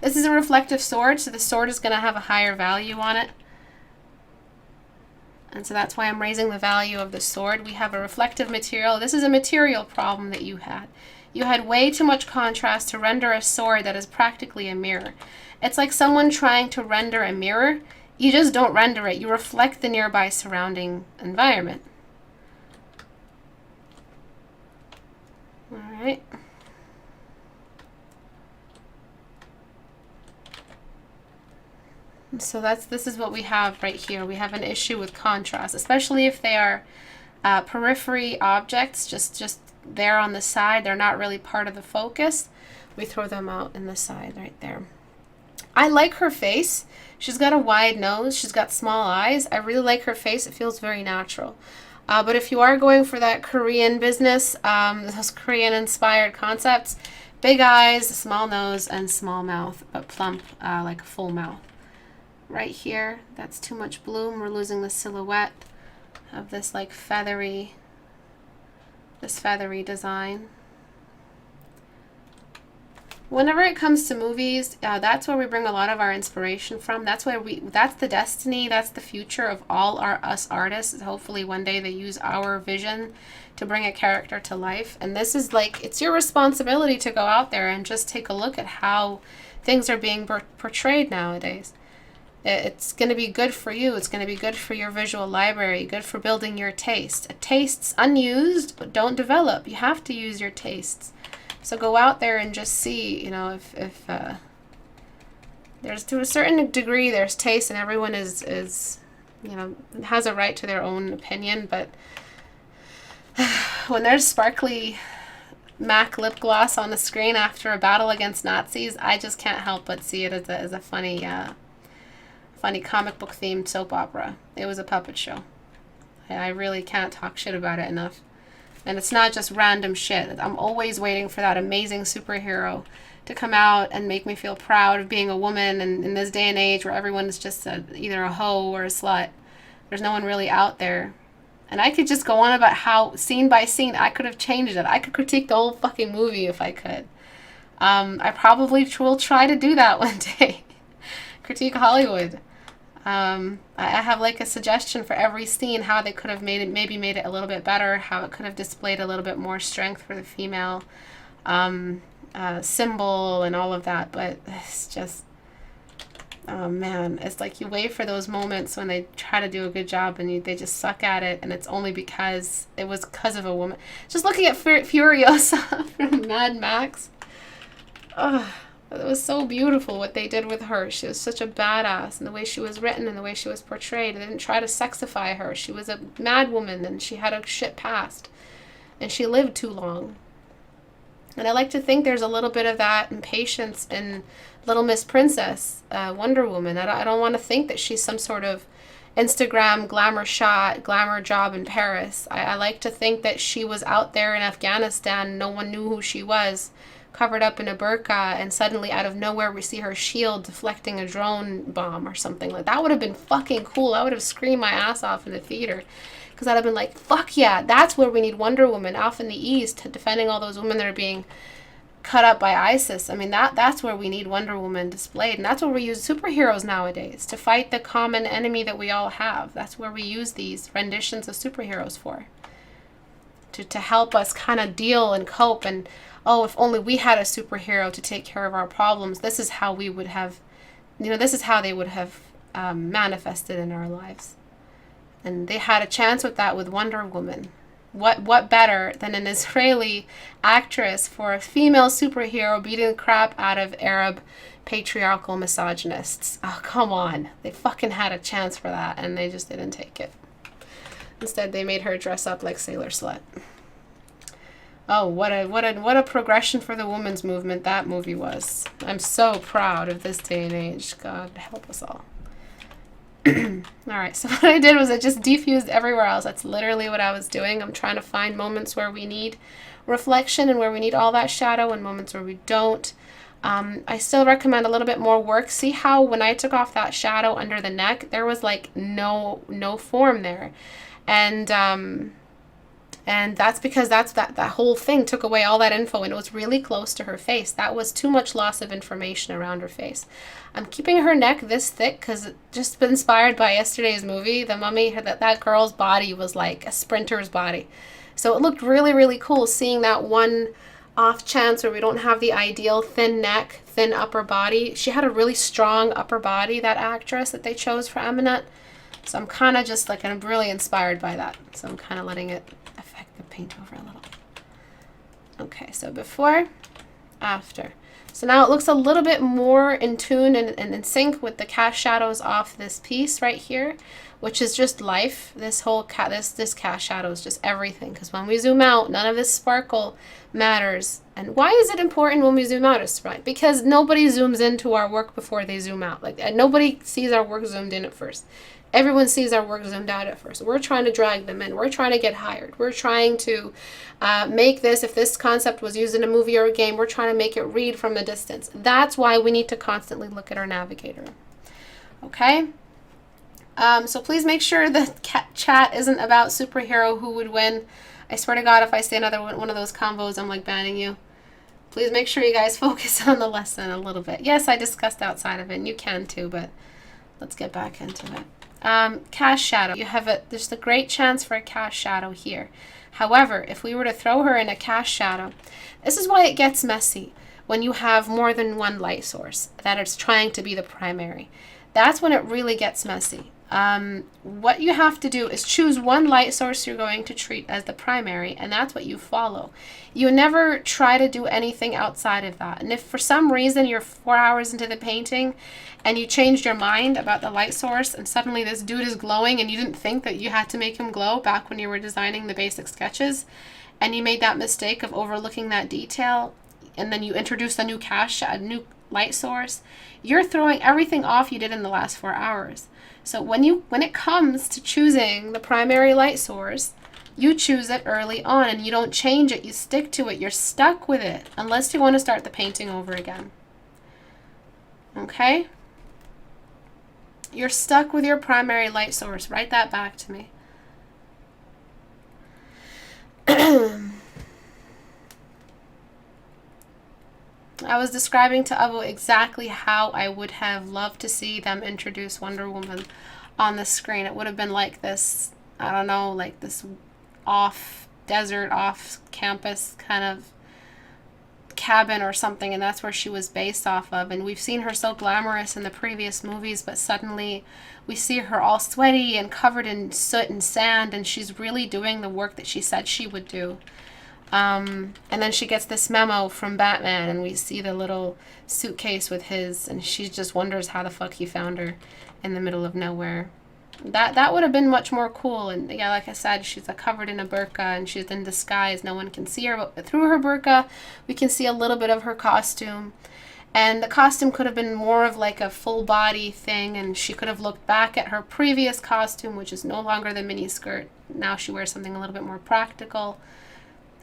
this is a reflective sword, so the sword is going to have a higher value on it. And so that's why I'm raising the value of the sword. We have a reflective material. This is a material problem that you had. You had way too much contrast to render a sword that is practically a mirror. It's like someone trying to render a mirror. You just don't render it. You reflect the nearby surrounding environment. All right. So this is what we have right here. We have an issue with contrast, especially if they are periphery objects, just there on the side. They're not really part of the focus. We throw them out in the side right there. I like her face. She's got a wide nose. She's got small eyes. I really like her face. It feels very natural. But if you are going for that Korean business, those Korean-inspired concepts, big eyes, small nose, and small mouth, but plump like a full mouth. Right here, that's too much bloom. We're losing the silhouette of this like feathery design. Whenever it comes to movies, that's where we bring a lot of our inspiration from. That's the destiny, that's the future of all us artists. Hopefully one day they use our vision to bring a character to life. And this is like, it's your responsibility to go out there and just take a look at how things are being portrayed nowadays. It's going to be good for you. It's going to be good for your visual library, good for building your taste. Tastes unused don't develop. You have to use your tastes. So go out there and just see, if there's, to a certain degree, there's taste, and everyone is has a right to their own opinion. But when there's sparkly MAC lip gloss on the screen after a battle against Nazis, I just can't help but see it as a funny comic book themed soap opera. It was a puppet show. I really can't talk shit about it enough. And it's not just random shit. I'm always waiting for that amazing superhero to come out and make me feel proud of being a woman. And in this day and age where everyone is just either a hoe or a slut, there's no one really out there. And I could just go on about how, scene by scene, I could have changed it. I could critique the whole fucking movie if I could. I probably will try to do that one day. Critique Hollywood. I have like a suggestion for every scene, how they could have made it a little bit better, how it could have displayed a little bit more strength for the female symbol and all of that. But it's just, oh man, it's like you wait for those moments when they try to do a good job and they just suck at it, and it's only because it was because of a woman. Just looking at Furiosa from Mad Max. Oh, It was so beautiful what they did with her. She was such a badass, and the way she was written and the way she was portrayed. They didn't try to sexify her. She was a mad woman, and she had a shit past, and she lived too long. And I like to think there's a little bit of that impatience in Little Miss Princess, Wonder Woman. I don't want to think that she's some sort of Instagram glamour shot, glamour job in Paris. I like to think that she was out there in Afghanistan. No one knew who she was, covered up in a burqa, and suddenly out of nowhere we see her shield deflecting a drone bomb or something like that. Would have been fucking cool. I would have screamed my ass off in the theater, because I'd have been like, fuck yeah, that's where we need Wonder Woman, off in the East, defending all those women that are being cut up by ISIS. I mean, that's where we need Wonder Woman displayed, and that's where we use superheroes nowadays, to fight the common enemy that we all have. That's where we use these renditions of superheroes for, to help us kind of deal and cope. And oh, if only we had a superhero to take care of our problems, this is how we would have, this is how they would have manifested in our lives. And they had a chance with that with Wonder Woman. What better than an Israeli actress for a female superhero beating the crap out of Arab patriarchal misogynists? Oh, come on. They fucking had a chance for that, and they just didn't take it. Instead, they made her dress up like Sailor Slut. Oh, what a progression for the women's movement that movie was. I'm so proud of this day and age. God help us all. Alright, so what I did was I just diffused everywhere else. That's literally what I was doing. I'm trying to find moments where we need reflection and where we need all that shadow, and moments where we don't. I still recommend a little bit more work. See how when I took off that shadow under the neck, there was like no form there. And that's because that whole thing took away all that info, and it was really close to her face. That was too much loss of information around her face. I'm keeping her neck this thick because just been inspired by yesterday's movie, The Mummy. That girl's body was like a sprinter's body. So it looked really, really cool seeing that one off chance where we don't have the ideal thin neck, thin upper body. She had a really strong upper body, that actress that they chose for Eminent. So I'm kind of just like, I'm really inspired by that. So I'm kind of letting it affect the paint over a little. Okay, so before, after. So now it looks a little bit more in tune and in sync with the cast shadows off this piece right here, which is just life. This whole this cast shadow is just everything, because when we zoom out, none of this sparkle matters. And why is it important when we zoom out? It's right because nobody zooms into our work before they zoom out. Like nobody sees our work zoomed in at first. Everyone sees our work zoomed out at first. We're trying to drag them in. We're trying to get hired. We're trying to make this, if this concept was used in a movie or a game, we're trying to make it read from a distance. That's why we need to constantly look at our navigator. Okay? So please make sure the chat isn't about superhero who would win. I swear to God, if I say another one of those combos, I'm like banning you. Please make sure you guys focus on the lesson a little bit. Yes, I discussed outside of it, and you can too, but let's get back into it. Cast shadow. You have there's a great chance for a cast shadow here. However, if we were to throw her in a cast shadow, this is why it gets messy when you have more than one light source that is trying to be the primary. That's when it really gets messy. What you have to do is choose one light source you're going to treat as the primary, and that's what you follow. You never try to do anything outside of that. And if for some reason you're 4 hours into the painting and you changed your mind about the light source and suddenly this dude is glowing and you didn't think that you had to make him glow back when you were designing the basic sketches, and you made that mistake of overlooking that detail, and then you introduce a new a new light source, you're throwing everything off you did in the last 4 hours. So when it comes to choosing the primary light source, you choose it early on and you don't change it. You stick to it. You're stuck with it unless you want to start the painting over again. Okay? You're stuck with your primary light source. Write that back to me. I was describing to Abu exactly how I would have loved to see them introduce Wonder Woman on the screen. It would have been like this, I don't know, like this off-desert, off-campus kind of cabin or something, and that's where she was based off of. And we've seen her so glamorous in the previous movies, but suddenly we see her all sweaty and covered in soot and sand, and she's really doing the work that she said she would do. And then she gets this memo from Batman, and we see the little suitcase with his, and she just wonders how the fuck he found her in the middle of nowhere. That would have been much more cool. And yeah, like I said, she's covered in a burqa and she's in disguise. No one can see her, but through her burqa, we can see a little bit of her costume. And the costume could have been more of like a full body thing, and she could have looked back at her previous costume, which is no longer the mini skirt. Now she wears something a little bit more practical,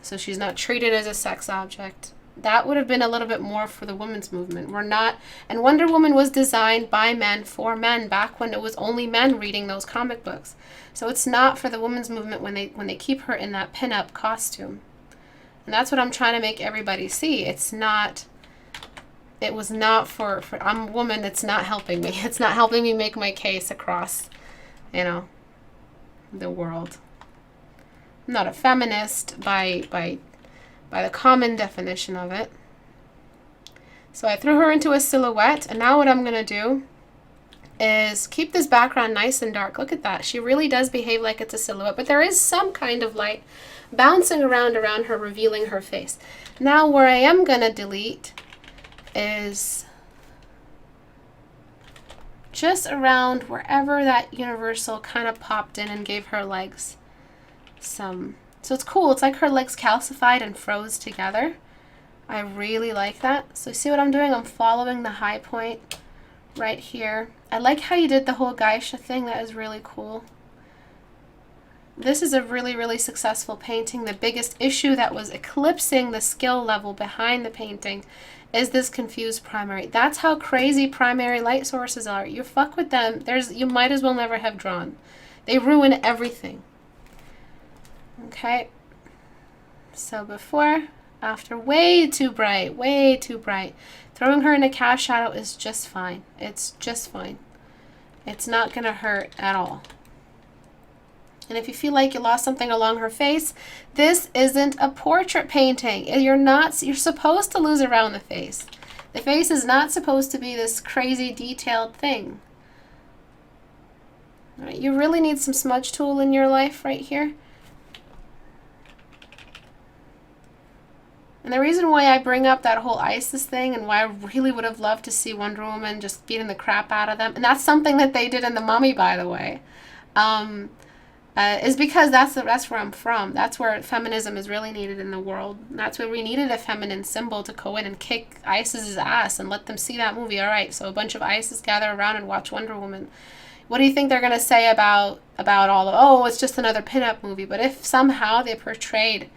so she's not treated as a sex object. That would have been a little bit more for the women's movement. We're not, and Wonder Woman was designed by men for men back when it was only men reading those comic books. So it's not for the women's movement when they keep her in that pin-up costume. And that's what I'm trying to make everybody see. It's not, it was not for I'm a woman, it's not helping me. It's not helping me make my case across, you know, the world. I'm not a feminist by the common definition of it. So I threw her into a silhouette, and now what I'm going to do is keep this background nice and dark. Look at that. She really does behave like it's a silhouette, but there is some kind of light bouncing around her, revealing her face. Now where I am going to delete is just around wherever that universal kind of popped in and gave her legs some. So it's cool. It's like her legs calcified and froze together. I really like that. So see what I'm doing? I'm following the high point right here. I like how you did the whole geisha thing. That is really cool. This is a really, really successful painting. The biggest issue that was eclipsing the skill level behind the painting is this confused primary. That's how crazy primary light sources are. You fuck with them, you might as well never have drawn. They ruin everything. Okay, so before, after, way too bright, way too bright. Throwing her in a cast shadow is just fine. It's just fine. It's not gonna hurt at all. And if you feel like you lost something along her face, this isn't a portrait painting. You're supposed to lose around the face. The face is not supposed to be this crazy detailed thing. All right, you really need some smudge tool in your life right here. And the reason why I bring up that whole ISIS thing and why I really would have loved to see Wonder Woman just beating the crap out of them, and that's something that they did in The Mummy, by the way, is because that's where I'm from. That's where feminism is really needed in the world. That's where we needed a feminine symbol to go in and kick ISIS's ass and let them see that movie. All right, so a bunch of ISIS gather around and watch Wonder Woman. What do you think they're going to say about all of, oh, it's just another pinup movie? But if somehow they portrayed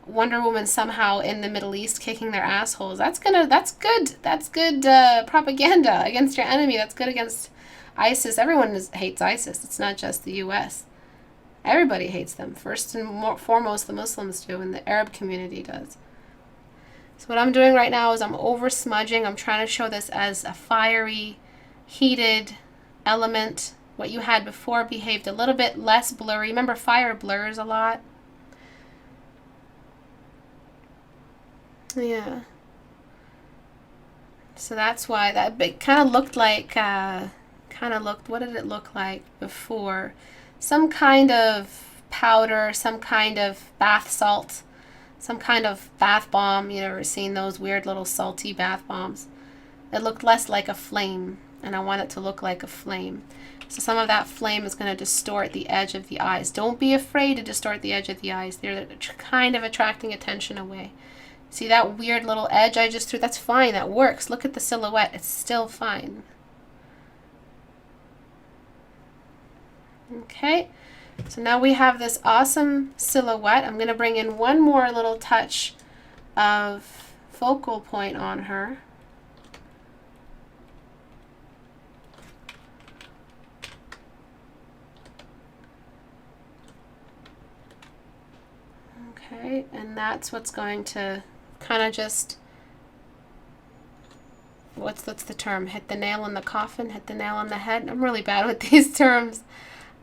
Wonder Woman somehow in the Middle East kicking their assholes, that's good propaganda against your enemy. That's good against ISIS. Everyone hates ISIS. It's not just the US. Everybody hates them. First and foremost, the Muslims do, and the Arab community does. So what I'm doing right now is I'm over smudging. I'm trying to show this as a fiery, heated element. What you had before behaved a little bit less blurry. Remember, fire blurs a lot. Yeah. So that's why that kind of looked like, what did it look like before? Some kind of powder, some kind of bath salt, some kind of bath bomb. You ever seen those weird little salty bath bombs? It looked less like a flame, and I want it to look like a flame. So some of that flame is going to distort the edge of the eyes. Don't be afraid to distort the edge of the eyes. They're kind of attracting attention away. See that weird little edge I just threw? That's fine. That works. Look at the silhouette. It's still fine. Okay. So now we have this awesome silhouette. I'm going to bring in one more little touch of focal point on her. Okay, and that's what's going to kind of just, what's the term? Hit the nail in the coffin, hit the nail on the head. I'm really bad with these terms.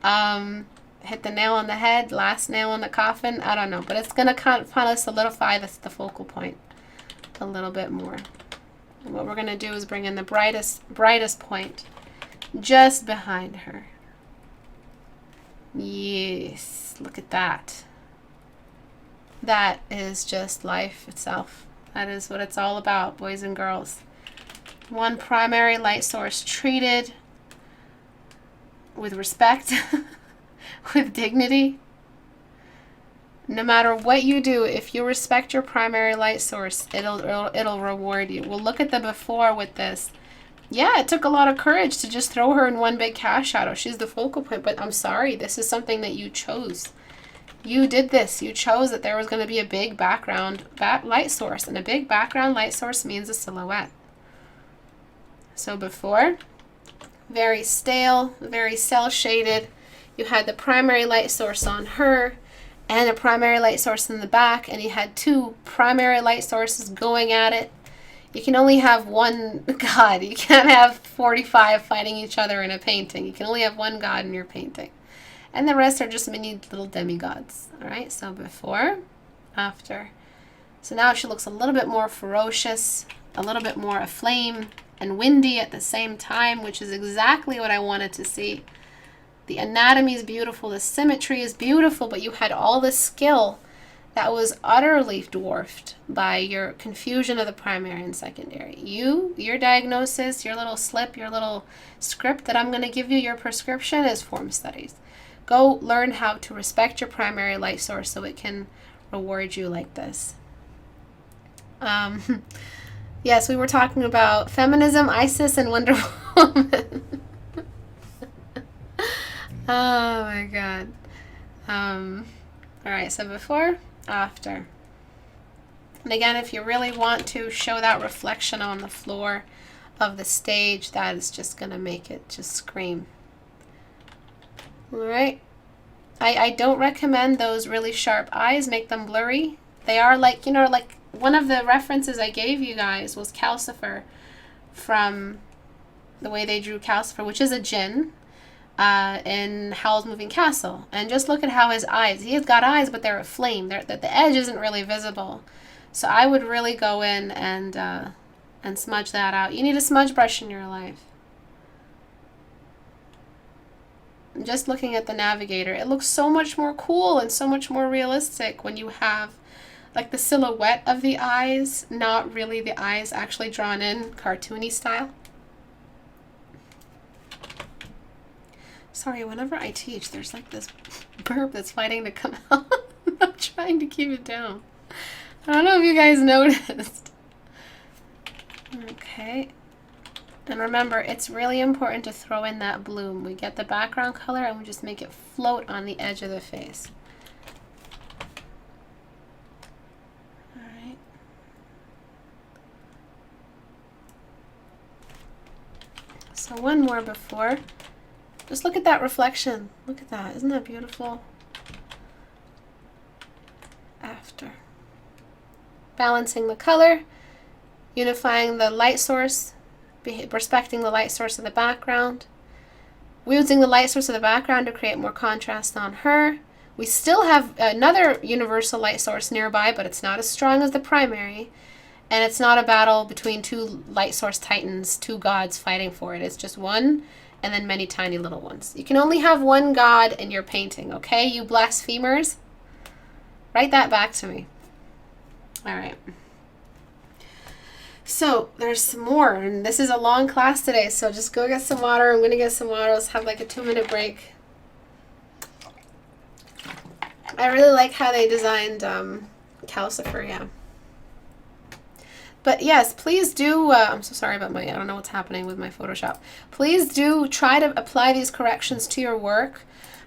Hit the nail on the head, last nail in the coffin. I don't know, but it's going to kind of solidify the focal point a little bit more. And what we're going to do is bring in the brightest point just behind her. Yes, look at that. That is just life itself. That is what it's all about, boys and girls. One primary light source treated with respect, with dignity. No matter what you do, if you respect your primary light source, it'll reward you. We'll look at the before with this. Yeah, it took a lot of courage to just throw her in one big cast shadow. She's the focal point, but I'm sorry, this is something that you chose. You did this. You chose that there was going to be a big background light source, and a big background light source means a silhouette. So before, very stale, very cell shaded. You had the primary light source on her and a primary light source in the back, and you had two primary light sources going at it. You can only have one God. You can't have 45 fighting each other in a painting. You can only have one God in your painting. And the rest are just mini little demigods. All right, so before, after. So now she looks a little bit more ferocious, a little bit more aflame and windy at the same time, which is exactly what I wanted to see. The anatomy is beautiful, the symmetry is beautiful, but you had all the skill that was utterly dwarfed by your confusion of the primary and secondary. Your diagnosis, your little slip, your little script that I'm going to give you, your prescription is form studies. Go learn how to respect your primary light source so it can reward you like this. Yes, we were talking about feminism, ISIS, and Wonder Woman. Oh my God. All right, so before, after. And again, if you really want to show that reflection on the floor of the stage, that is just going to make it just scream. All right. I don't recommend those really sharp eyes. Make them blurry. They are like, like one of the references I gave you guys was Calcifer, from the way they drew Calcifer, which is a jinn. In Howl's Moving Castle, and just look at how his eyes, he has got eyes, but they're a flame. The edge isn't really visible. So I would really go in and smudge that out. You need a smudge brush in your life. Just looking at the navigator, it looks so much more cool and so much more realistic when you have like the silhouette of the eyes, not really the eyes actually drawn in cartoony style. Sorry, whenever I teach, there's like this burp that's fighting to come out. I'm trying to keep it down. I don't know if you guys noticed. Okay. And remember, it's really important to throw in that bloom. We get the background color and we just make it float on the edge of the face. All right. So one more before. Just look at that reflection. Look at that. Isn't that beautiful? After. Balancing the color, unifying the light source, respecting the light source of the background, using the light source of the background to create more contrast on her. We still have another universal light source nearby, but it's not as strong as the primary. And it's not a battle between two light source titans, two gods fighting for it. It's just one, and then many tiny little ones. You can only have one God in your painting, okay? You blasphemers. Write that back to me. All right. So there's some more, and this is a long class today, so just go get some water. I'm going to get some water. Let's have like a 2-minute break. I really like how they designed Calcifer, yeah. But yes, please do, I'm so sorry about I don't know what's happening with my Photoshop. Please do try to apply these corrections to your work.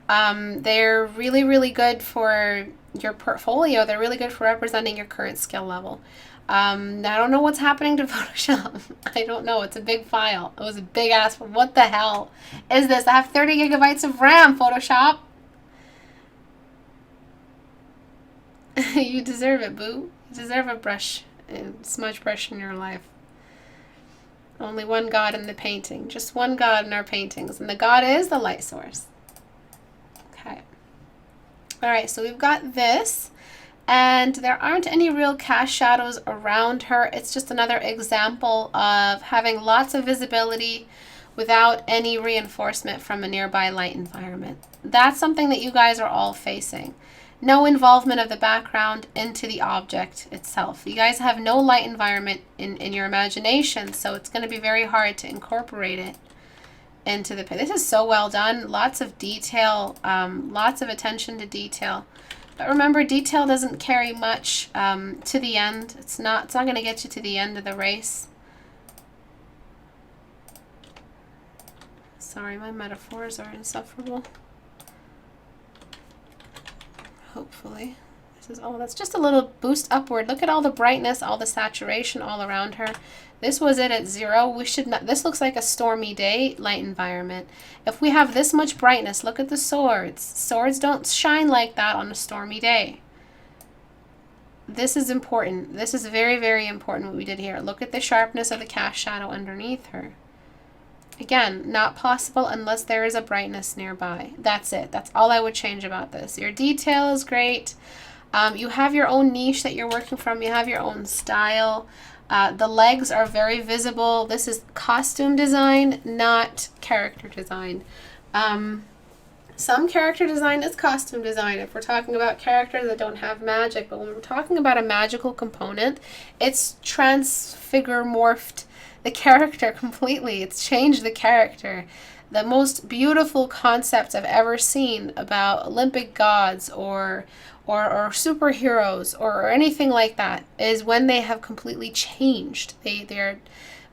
They're really, really good for your portfolio. They're really good for representing your current skill level. I don't know what's happening to Photoshop. I don't know. It's a big file. It was a big ass. What the hell is this? I have 30 gigabytes of RAM, Photoshop. You deserve it, boo. You deserve a brush. Smudge brush in your life. Only one God in the painting. Just one God in our paintings. And the God is the light source. Okay. Alright, so we've got this. And there aren't any real cast shadows around her. It's just another example of having lots of visibility without any reinforcement from a nearby light environment. That's something that you guys are all facing. no involvement of the background into the object itself. You guys have no light environment in your imagination, so it's going to be very hard to incorporate it into the picture. This is so well done. Lots of detail, lots of attention to detail. But remember, detail doesn't carry much to the end. It's not going to get you to the end of the race. Sorry, my metaphors are insufferable. Hopefully. This is, oh, that's just a little boost upward. Look at all the brightness, all the saturation all around her. This was it at 0. We should not, this looks like a stormy day, light environment. If we have this much brightness, look at the swords. Swords don't shine like that on a stormy day. This is important. This is very, very important what we did here. Look at the sharpness of the cast shadow underneath her. Again, not possible unless there is a brightness nearby. That's it. That's all I would change about this. Your detail is great. You have your own niche that you're working from. You have your own style. The legs are very visible. This is costume design, not character design. Some character design is costume design if we're talking about characters that don't have magic. But when we're talking about a magical component, it's morphed the character completely. It's changed the character. The most beautiful concepts I've ever seen about Olympic gods or superheroes or anything like that is when they have completely changed. They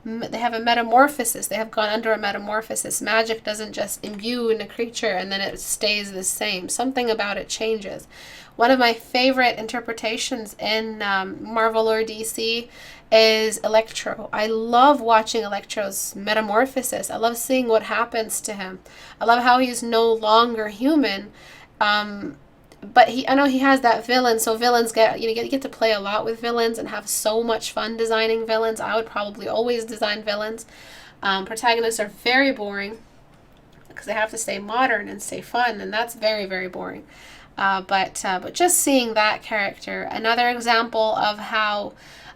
have a metamorphosis. They have gone under a metamorphosis. Magic doesn't just imbue in a creature and then it stays the same. Something about it changes. One of my favorite interpretations in Marvel or DC is Electro. I love watching Electro's metamorphosis. I love seeing what happens to him. I love how he's no longer human. But I know he has that villain, so villains get to play a lot with villains and have so much fun designing villains. I would probably always design villains. Protagonists are very boring because they have to stay modern and stay fun, and that's very, very boring. But just seeing that character, another example of how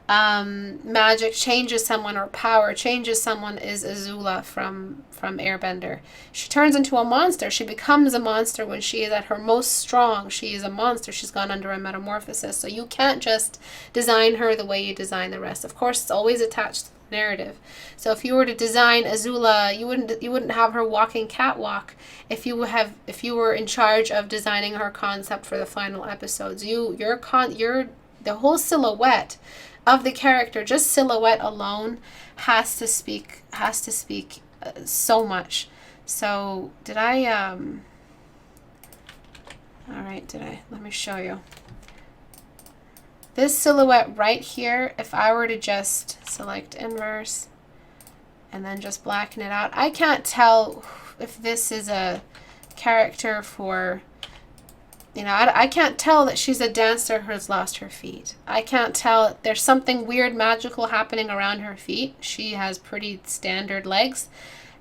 magic changes someone or power changes someone is Azula from Airbender. She turns into a monster. She becomes a monster when she is at her most strong. She is a monster. She's gone under a metamorphosis. So you can't just design her the way you design the rest. Of course, it's always attached to the narrative. So if you were to design Azula, you wouldn't have her walking catwalk if you were in charge of designing her concept for the final episodes. The whole silhouette of the character, just silhouette alone, has to speak so much. So let me show you. This silhouette right here, if I were to just select inverse and then just blacken it out, I can't tell if this is a character for, I can't tell that she's a dancer who's lost her feet. I can't tell. There's something weird, magical happening around her feet. She has pretty standard legs,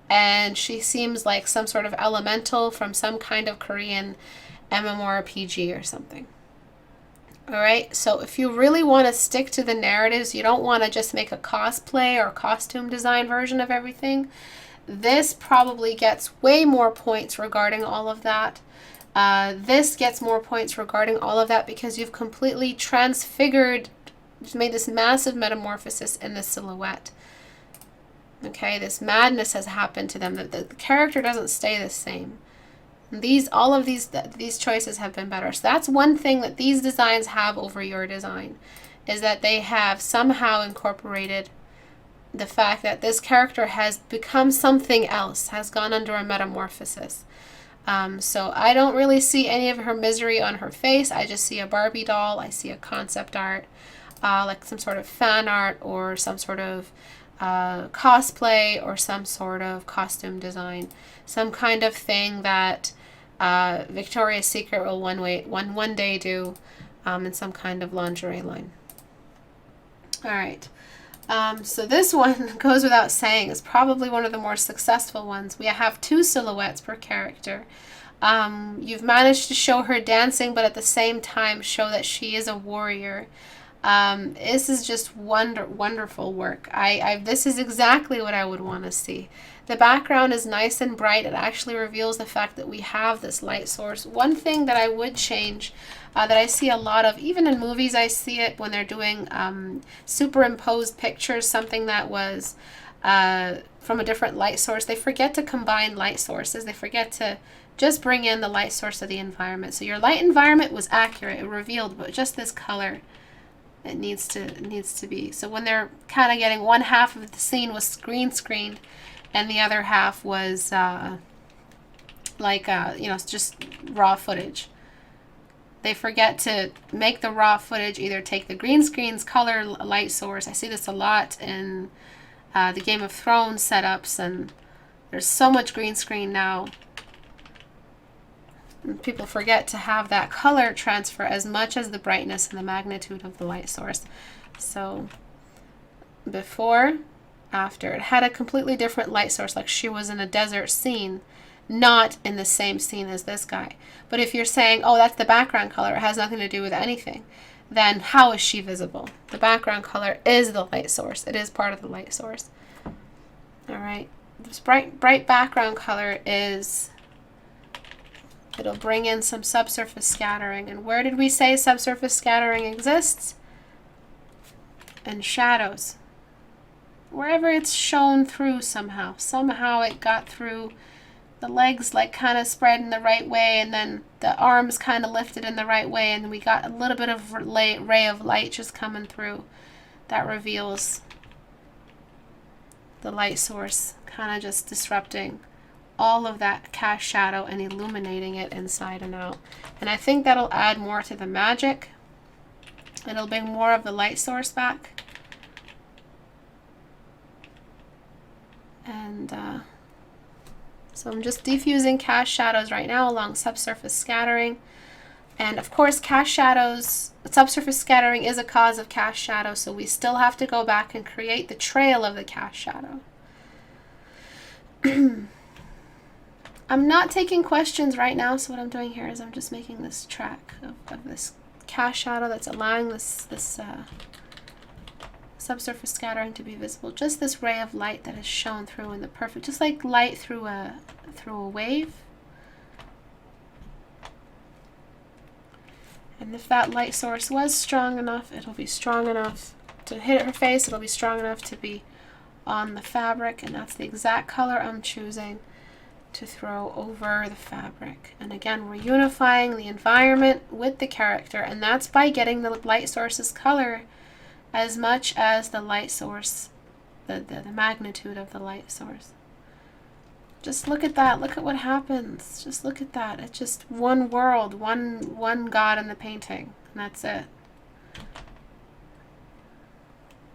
and she seems like some sort of elemental from some kind of Korean MMORPG or something. All right, so if you really want to stick to the narratives, you don't want to just make a cosplay or costume design version of everything, this probably gets way more points regarding all of that. This gets more points regarding all of that because you've completely transfigured, you've made this massive metamorphosis in the silhouette. Okay, this madness has happened to them. The character doesn't stay the same. All of these choices have been better. So that's one thing that these designs have over your design, is that they have somehow incorporated the fact that this character has become something else, has gone under a metamorphosis. So I don't really see any of her misery on her face. I just see a Barbie doll. I see a concept art, like some sort of fan art or some sort of cosplay or some sort of costume design, some kind of thing that Victoria's Secret will one day do in some kind of lingerie line. All right. So this one goes without saying is probably one of the more successful ones. We have 2 silhouettes per character. You've managed to show her dancing, but at the same time show that she is a warrior. This is just wonderful work. This is exactly what I would want to see. The background is nice and bright. It actually reveals the fact that we have this light source. One thing that I would change, that I see a lot of, even in movies I see it when they're doing superimposed pictures, something that was from a different light source. They forget to combine light sources. They forget to just bring in the light source of the environment. So your light environment was accurate. It revealed, but just this color, it needs to be. So when they're kind of getting one half of the scene was green screened and the other half was just raw footage. They forget to make the raw footage either take the green screen's color light source. I see this a lot in the Game of Thrones setups, and there's so much green screen now. And people forget to have that color transfer as much as the brightness and the magnitude of the light source. So before, after, it had a completely different light source, like she was in a desert scene, not in the same scene as this guy. But if you're saying, oh, that's the background color, it has nothing to do with anything, then how is she visible? The background color is the light source. It is part of the light source. All right. This bright background color is, it'll bring in some subsurface scattering. And where did we say subsurface scattering exists? In shadows. Wherever it's shown through somehow. Somehow it got through. The legs like kind of spread in the right way, and then the arms kind of lifted in the right way, and we got a little bit of ray of light just coming through. That reveals the light source, kind of just disrupting all of that cast shadow and illuminating it inside and out. And I think that'll add more to the magic. It'll bring more of the light source back. And so I'm just diffusing cast shadows right now along subsurface scattering. And of course, cast shadows, subsurface scattering is a cause of cast shadow, so we still have to go back and create the trail of the cast shadow. I'm not taking questions right now, so what I'm doing here is I'm just making this track of this cast shadow that's allowing this subsurface scattering to be visible. Just this ray of light that is shown through in the perfect, just like light through a wave. And if that light source was strong enough, it'll be strong enough to hit her face. It'll be strong enough to be on the fabric, and that's the exact color I'm choosing to throw over the fabric. And again, we're unifying the environment with the character, and that's by getting the light source's color as much as the light source, the magnitude of the light source. Just look at that. Look at what happens. Just look at that. It's just one world, one God in the painting, and that's it.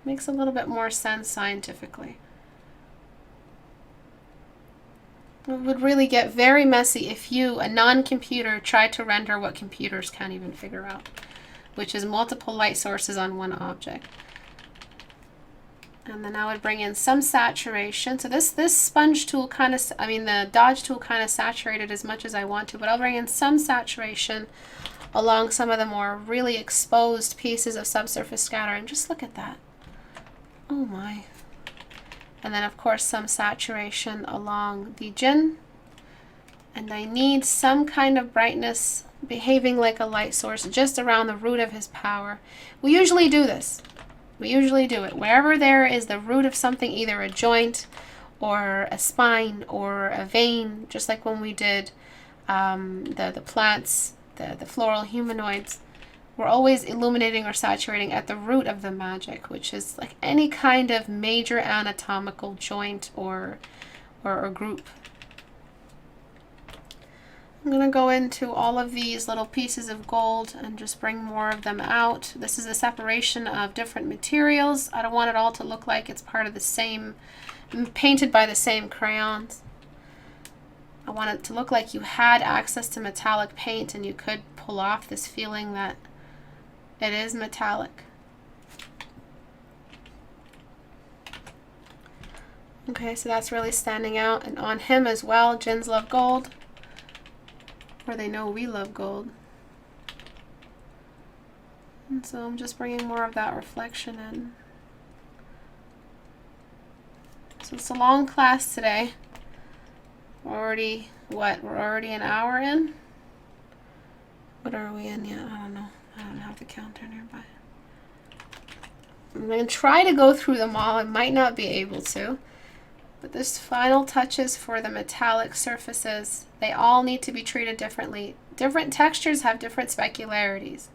Makes a little bit more sense scientifically. It would really get very messy if you, a non-computer, tried to render what computers can't even figure out, which is multiple light sources on one object. And then I would bring in some saturation. So this sponge tool kind of, the dodge tool kind of saturated as much as I want to, but I'll bring in some saturation along some of the more really exposed pieces of subsurface scattering. Just look at that. Oh my. And then of course some saturation along the Jinn. And I need some kind of brightness behaving like a light source just around the root of his power. We usually do this. We usually do it. Wherever there is the root of something, either a joint or a spine or a vein, just like when we did the plants, the floral humanoids, we're always illuminating or saturating at the root of the magic, which is like any kind of major anatomical joint or group. I'm going to go into all of these little pieces of gold and just bring more of them out. This is a separation of different materials. I don't want it all to look like it's part of the same, painted by the same crayons. I want it to look like you had access to metallic paint and you could pull off this feeling that it is metallic. Okay, so that's really standing out. And on him as well, Jinns love gold. Or they know we love gold. So I'm just bringing more of that reflection in. So it's a long class today. We're already, what? We're already an hour in? What are we in yet? I don't know. I don't have the counter nearby. I'm going to try to go through them all. I might not be able to. But this final touches for the metallic surfaces, they all need to be treated differently. Different textures have different specularities.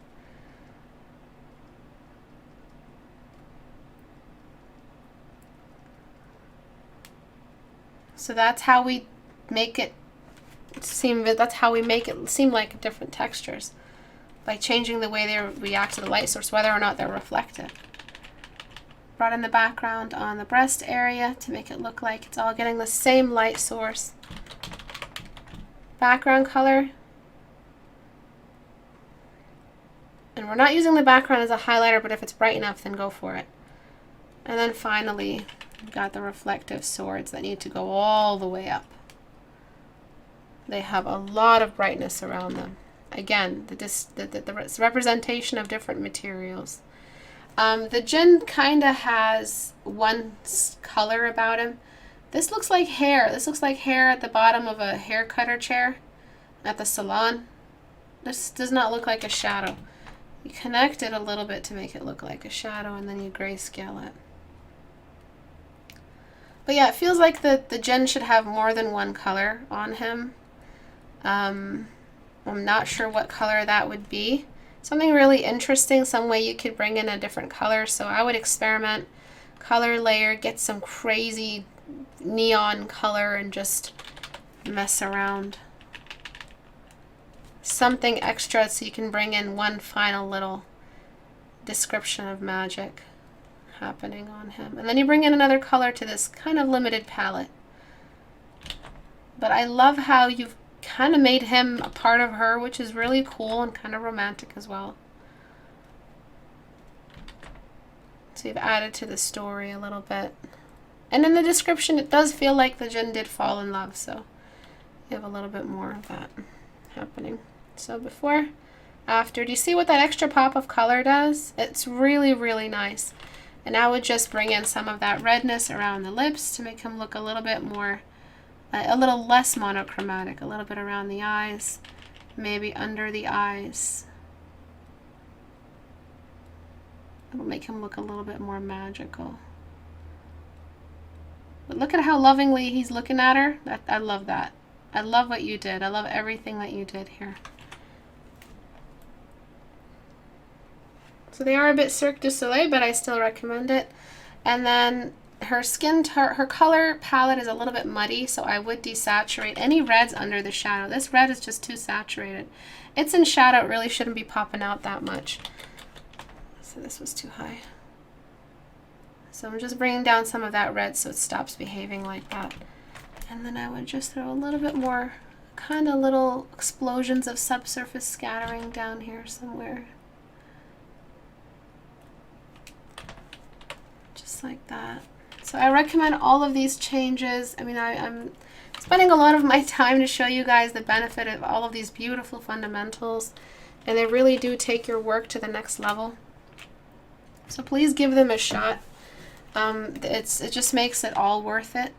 So that's how we make it seem, that's how we make it seem like different textures, by changing the way they react to the light source, whether or not they're reflected. Brought in the background on the breast area to make it look like it's all getting the same light source. Background color. And we're not using the background as a highlighter, but if it's bright enough, then go for it. And then finally, we've got the reflective swords that need to go all the way up. They have a lot of brightness around them. Again, the representation of different materials. The Jinn kind of has one color about him. This looks like hair. This looks like hair at the bottom of a hair cutter chair at the salon. This does not look like a shadow. You connect it a little bit to make it look like a shadow, and then you grayscale it. But yeah, it feels like the Jinn should have more than one color on him. I'm not sure what color that would be. Something really interesting, some way you could bring in a different color. So I would experiment, color layer, get some crazy neon color and just mess around. Something extra so you can bring in one final little description of magic happening on him. And then you bring in another color to this kind of limited palette. But I love how you've kind of made him a part of her, which is really cool and kind of romantic as well. So you've added to the story a little bit. And in the description, it does feel like the Jinn did fall in love, so you have a little bit more of that happening. So before, after, do you see what that extra pop of color does? It's really, really nice. And I would just bring in some of that redness around the lips to make him look a little bit more, a little less monochromatic, a little bit around the eyes, maybe under the eyes. It'll make him look a little bit more magical. But look at how lovingly he's looking at her. I love that. I love what you did. I love everything that you did here. So they are a bit Cirque du Soleil, but I still recommend it. And then her her color palette is a little bit muddy, so I would desaturate any reds under the shadow. This red is just too saturated. It's in shadow, it really shouldn't be popping out that much. So this was too high. So I'm just bringing down some of that red so it stops behaving like that. And then I would just throw a little bit more, kind of little explosions of subsurface scattering down here somewhere. Just like that. So I recommend all of these changes. I mean, I'm spending a lot of my time to show you guys the benefit of all of these beautiful fundamentals, and they really do take your work to the next level. So please give them a shot. It just makes it all worth it.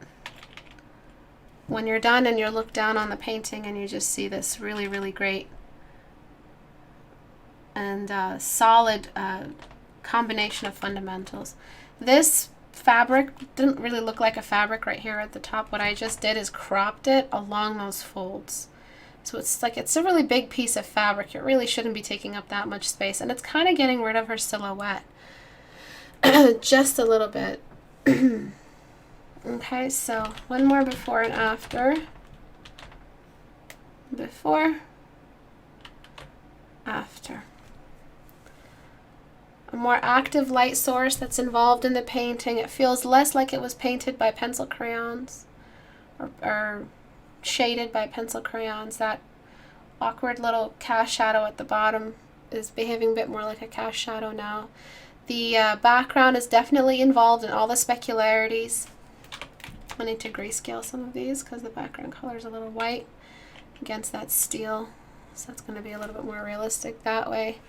When you're done and you look down on the painting and you just see this really, really great and solid combination of fundamentals. This fabric didn't really look like a fabric right here at the top. What I just did is cropped it along those folds. So it's like, it's a really big piece of fabric. It really shouldn't be taking up that much space. And it's kind of getting rid of her silhouette. Just a little bit. Okay, so one more before and after. Before, after. A more active light source that's involved in the painting. It feels less like it was painted by pencil crayons or shaded by pencil crayons. That awkward little cast shadow at the bottom is behaving a bit more like a cast shadow now. The background is definitely involved in all the specularities. I need to grayscale some of these because the background color is a little white against that steel. So it's going to be a little bit more realistic that way.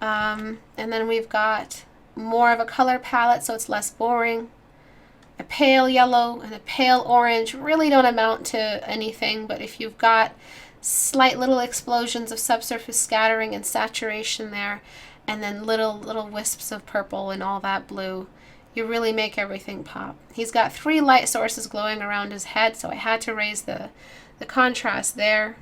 And then we've got more of a color palette, so it's less boring. A pale yellow and a pale orange really don't amount to anything, but if you've got slight little explosions of subsurface scattering and saturation there, and then little wisps of purple and all that blue, you really make everything pop. He's got 3 light sources glowing around his head, so I had to raise the contrast there.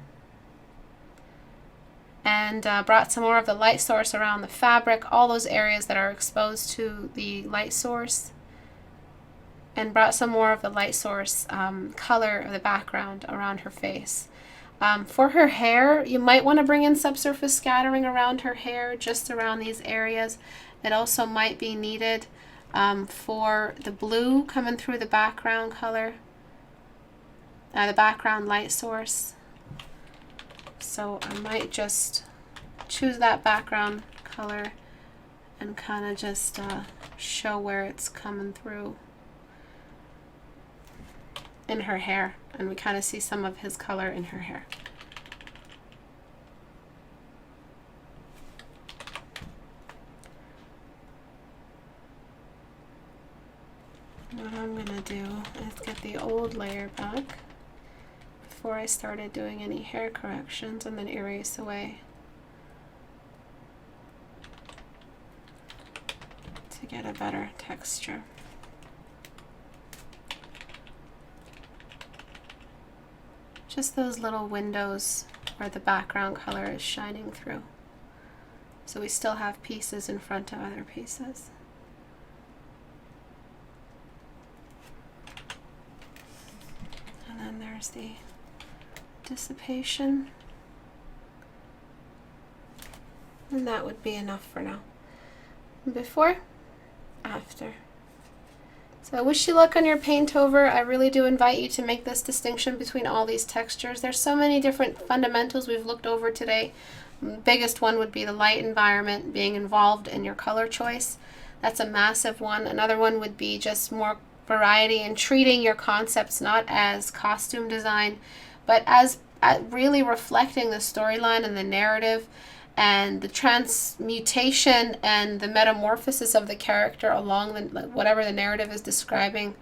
And brought some more of the light source around the fabric, all those areas that are exposed to the light source. And brought some more of the light source color of the background around her face. For her hair, you might want to bring in subsurface scattering around her hair, just around these areas. It also might be needed for the blue coming through the background color, the background light source. So I might just choose that background color and kind of just show where it's coming through in her hair, and we kind of see some of his color in her hair. What I'm gonna do is get the old layer back before I started doing any hair corrections, and then erase away to get a better texture. Just those little windows where the background color is shining through. So we still have pieces in front of other pieces. And then there's the dissipation. And that would be enough for now. Before, after. So I wish you luck on your paint over. I really do invite you to make this distinction between all these textures. There's so many different fundamentals we've looked over today. The biggest one would be the light environment being involved in your color choice. That's a massive one. Another one would be just more variety and treating your concepts not as costume design, but as really reflecting the storyline and the narrative and the transmutation and the metamorphosis of the character along whatever the narrative is describing.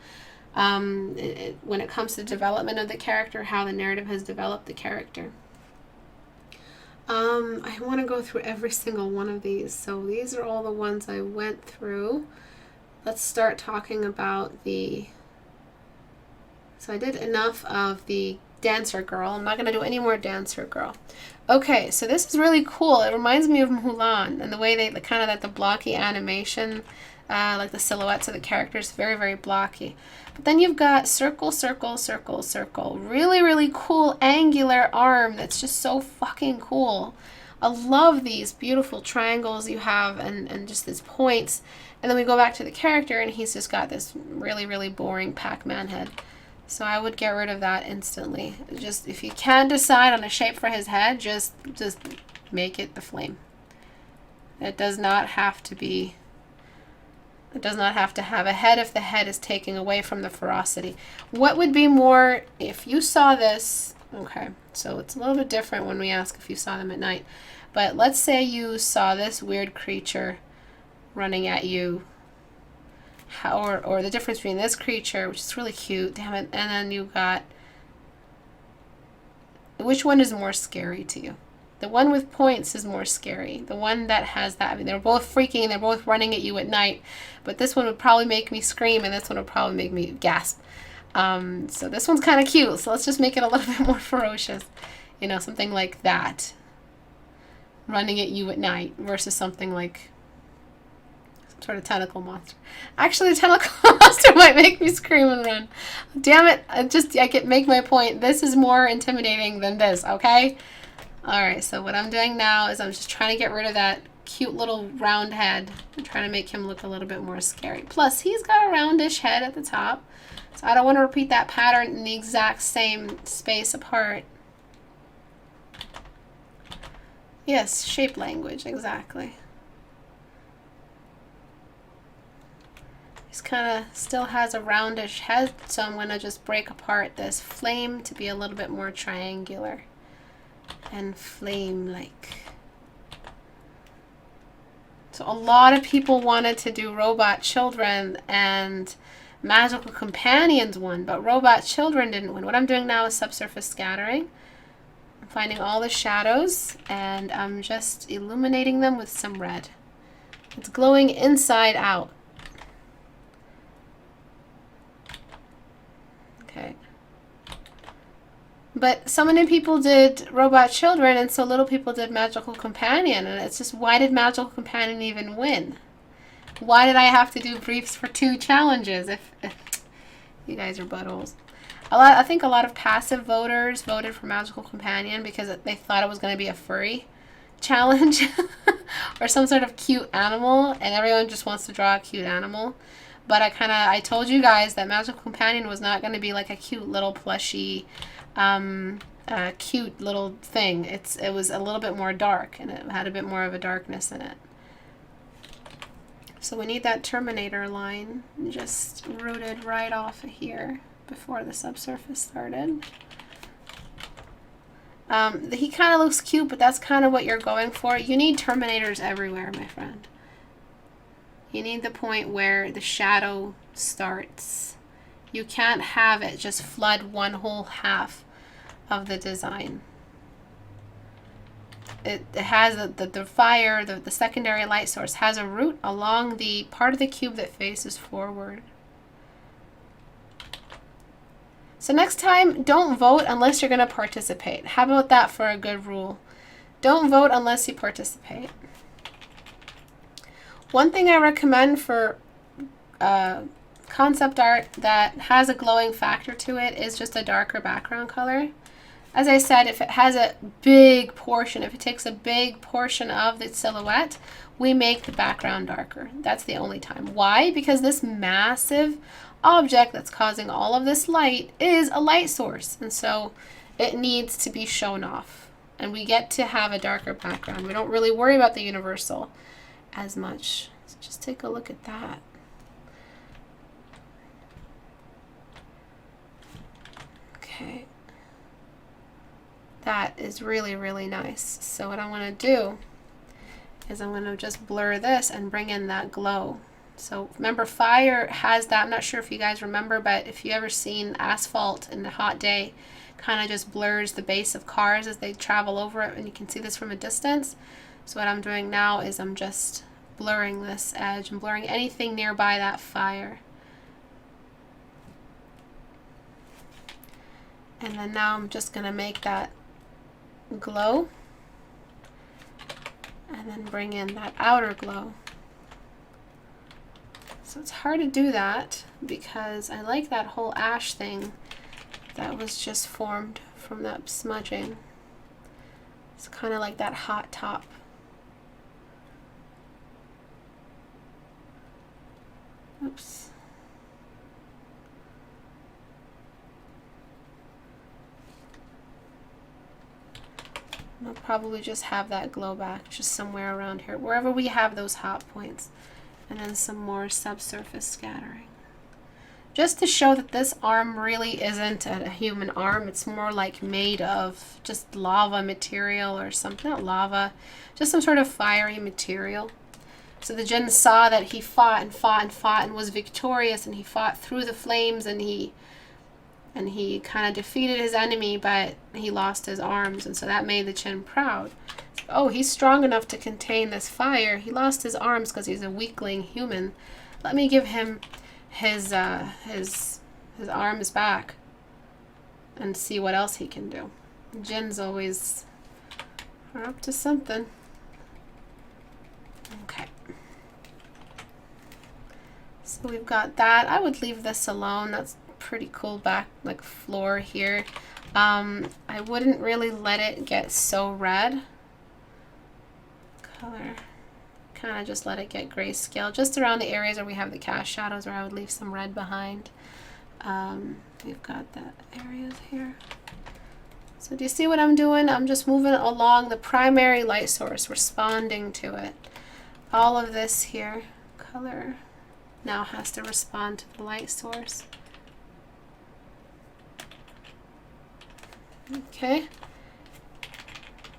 When it comes to development of the character, how the narrative has developed the character. I want to go through every single one of these. So these are all the ones I went through. Let's start talking about so I did enough of the dancer girl. I'm not going to do any more dancer girl. Okay, so this is really cool. It reminds me of Mulan and the way they kind of like the blocky animation, like the silhouettes of the characters, very, very blocky. But then you've got circle, circle, circle, circle. Really, really cool angular arm that's just so fucking cool. I love these beautiful triangles you have and just these points. And then we go back to the character and he's just got this really, really boring Pac-Man head. So I would get rid of that instantly. Just if you can decide on a shape for his head, just make it the flame. It does not have to be. It does not have to have a head if the head is taking away from the ferocity. What would be more if you saw this? Okay, so it's a little bit different when we ask if you saw them at night. But let's say you saw this weird creature running at you. Or the difference between this creature, which is really cute, damn it, and then you got, which one is more scary to you? The one with points is more scary. The one that has that, I mean, they're both freaking, they're both running at you at night, but this one would probably make me scream, and this one would probably make me gasp. So this one's kind of cute, so let's just make it a little bit more ferocious. You know, something like that. Running at you at night versus something like sort of tentacle monster. Actually, the tentacle monster might make me scream and run. Damn it! I can make my point. This is more intimidating than this. Okay. All right. So what I'm doing now is I'm just trying to get rid of that cute little round head. I'm trying to make him look a little bit more scary. Plus, he's got a roundish head at the top, so I don't want to repeat that pattern in the exact same space apart. Yes, shape language, exactly. Kind of still has a roundish head, so I'm going to just break apart this flame to be a little bit more triangular and flame-like. So a lot of people wanted to do robot children and magical companions won, but robot children didn't win. What I'm doing now is subsurface scattering. I'm finding all the shadows and I'm just illuminating them with some red. It's glowing inside out. Okay. But so many people did robot children and so little people did magical companion, and it's just, why did magical companion even win? Why did I have to do briefs for 2 challenges if you guys are buttholes? I think a lot of passive voters voted for magical companion because they thought it was going to be a furry challenge or some sort of cute animal, and everyone just wants to draw a cute animal. But I told you guys that magical companion was not going to be like a cute little plushy cute little thing. It was a little bit more dark, and it had a bit more of a darkness in it. So we need that terminator line just rooted right off of here before the subsurface started. He kind of looks cute, but that's kind of what you're going for. You need terminators everywhere, my friend. You need the point where the shadow starts. You can't have it just flood one whole half of the design. It has the fire, the secondary light source has a root along the part of the cube that faces forward. So next time, don't vote unless you're going to participate. How about that for a good rule? Don't vote unless you participate. One thing I recommend for concept art that has a glowing factor to it is just a darker background color. As I said, if it has a big portion, if it takes a big portion of the silhouette, we make the background darker. That's the only time. Why? Because this massive object that's causing all of this light is a light source, and so it needs to be shown off. And we get to have a darker background. We don't really worry about the universal as much. So just take a look at that. Okay. That is really, really nice. So what I'm going to do is I'm going to just blur this and bring in that glow. So remember, fire has that. I'm not sure if you guys remember, but if you ever seen asphalt in a hot day, kind of just blurs the base of cars as they travel over it, and you can see this from a distance. So what I'm doing now is I'm just blurring this edge and blurring anything nearby that fire. And then now I'm just going to make that glow and then bring in that outer glow. So it's hard to do that because I like that whole ash thing that was just formed from that smudging. It's kind of like that hot top. Oops. I'll probably just have that glow back just somewhere around here, wherever we have those hot points. And then some more subsurface scattering. Just to show that this arm really isn't a human arm. It's more like made of just lava material or something. Not lava, just some sort of fiery material. So the Jinn saw that he fought and fought and fought and was victorious, and he fought through the flames, and he kind of defeated his enemy, but he lost his arms, and so that made the Jinn proud. Oh, he's strong enough to contain this fire. He lost his arms because he's a weakling human. Let me give him his arms back and see what else he can do. Jinns always are up to something. Okay. So we've got that. I would leave this alone. That's pretty cool back, like floor here. I wouldn't really let it get so red. Color, kind of just let it get grayscale just around the areas where we have the cast shadows, where I would leave some red behind. We've got that areas here. So do you see what I'm doing? I'm just moving along the primary light source, responding to it. All of this here, color, now has to respond to the light source. Okay.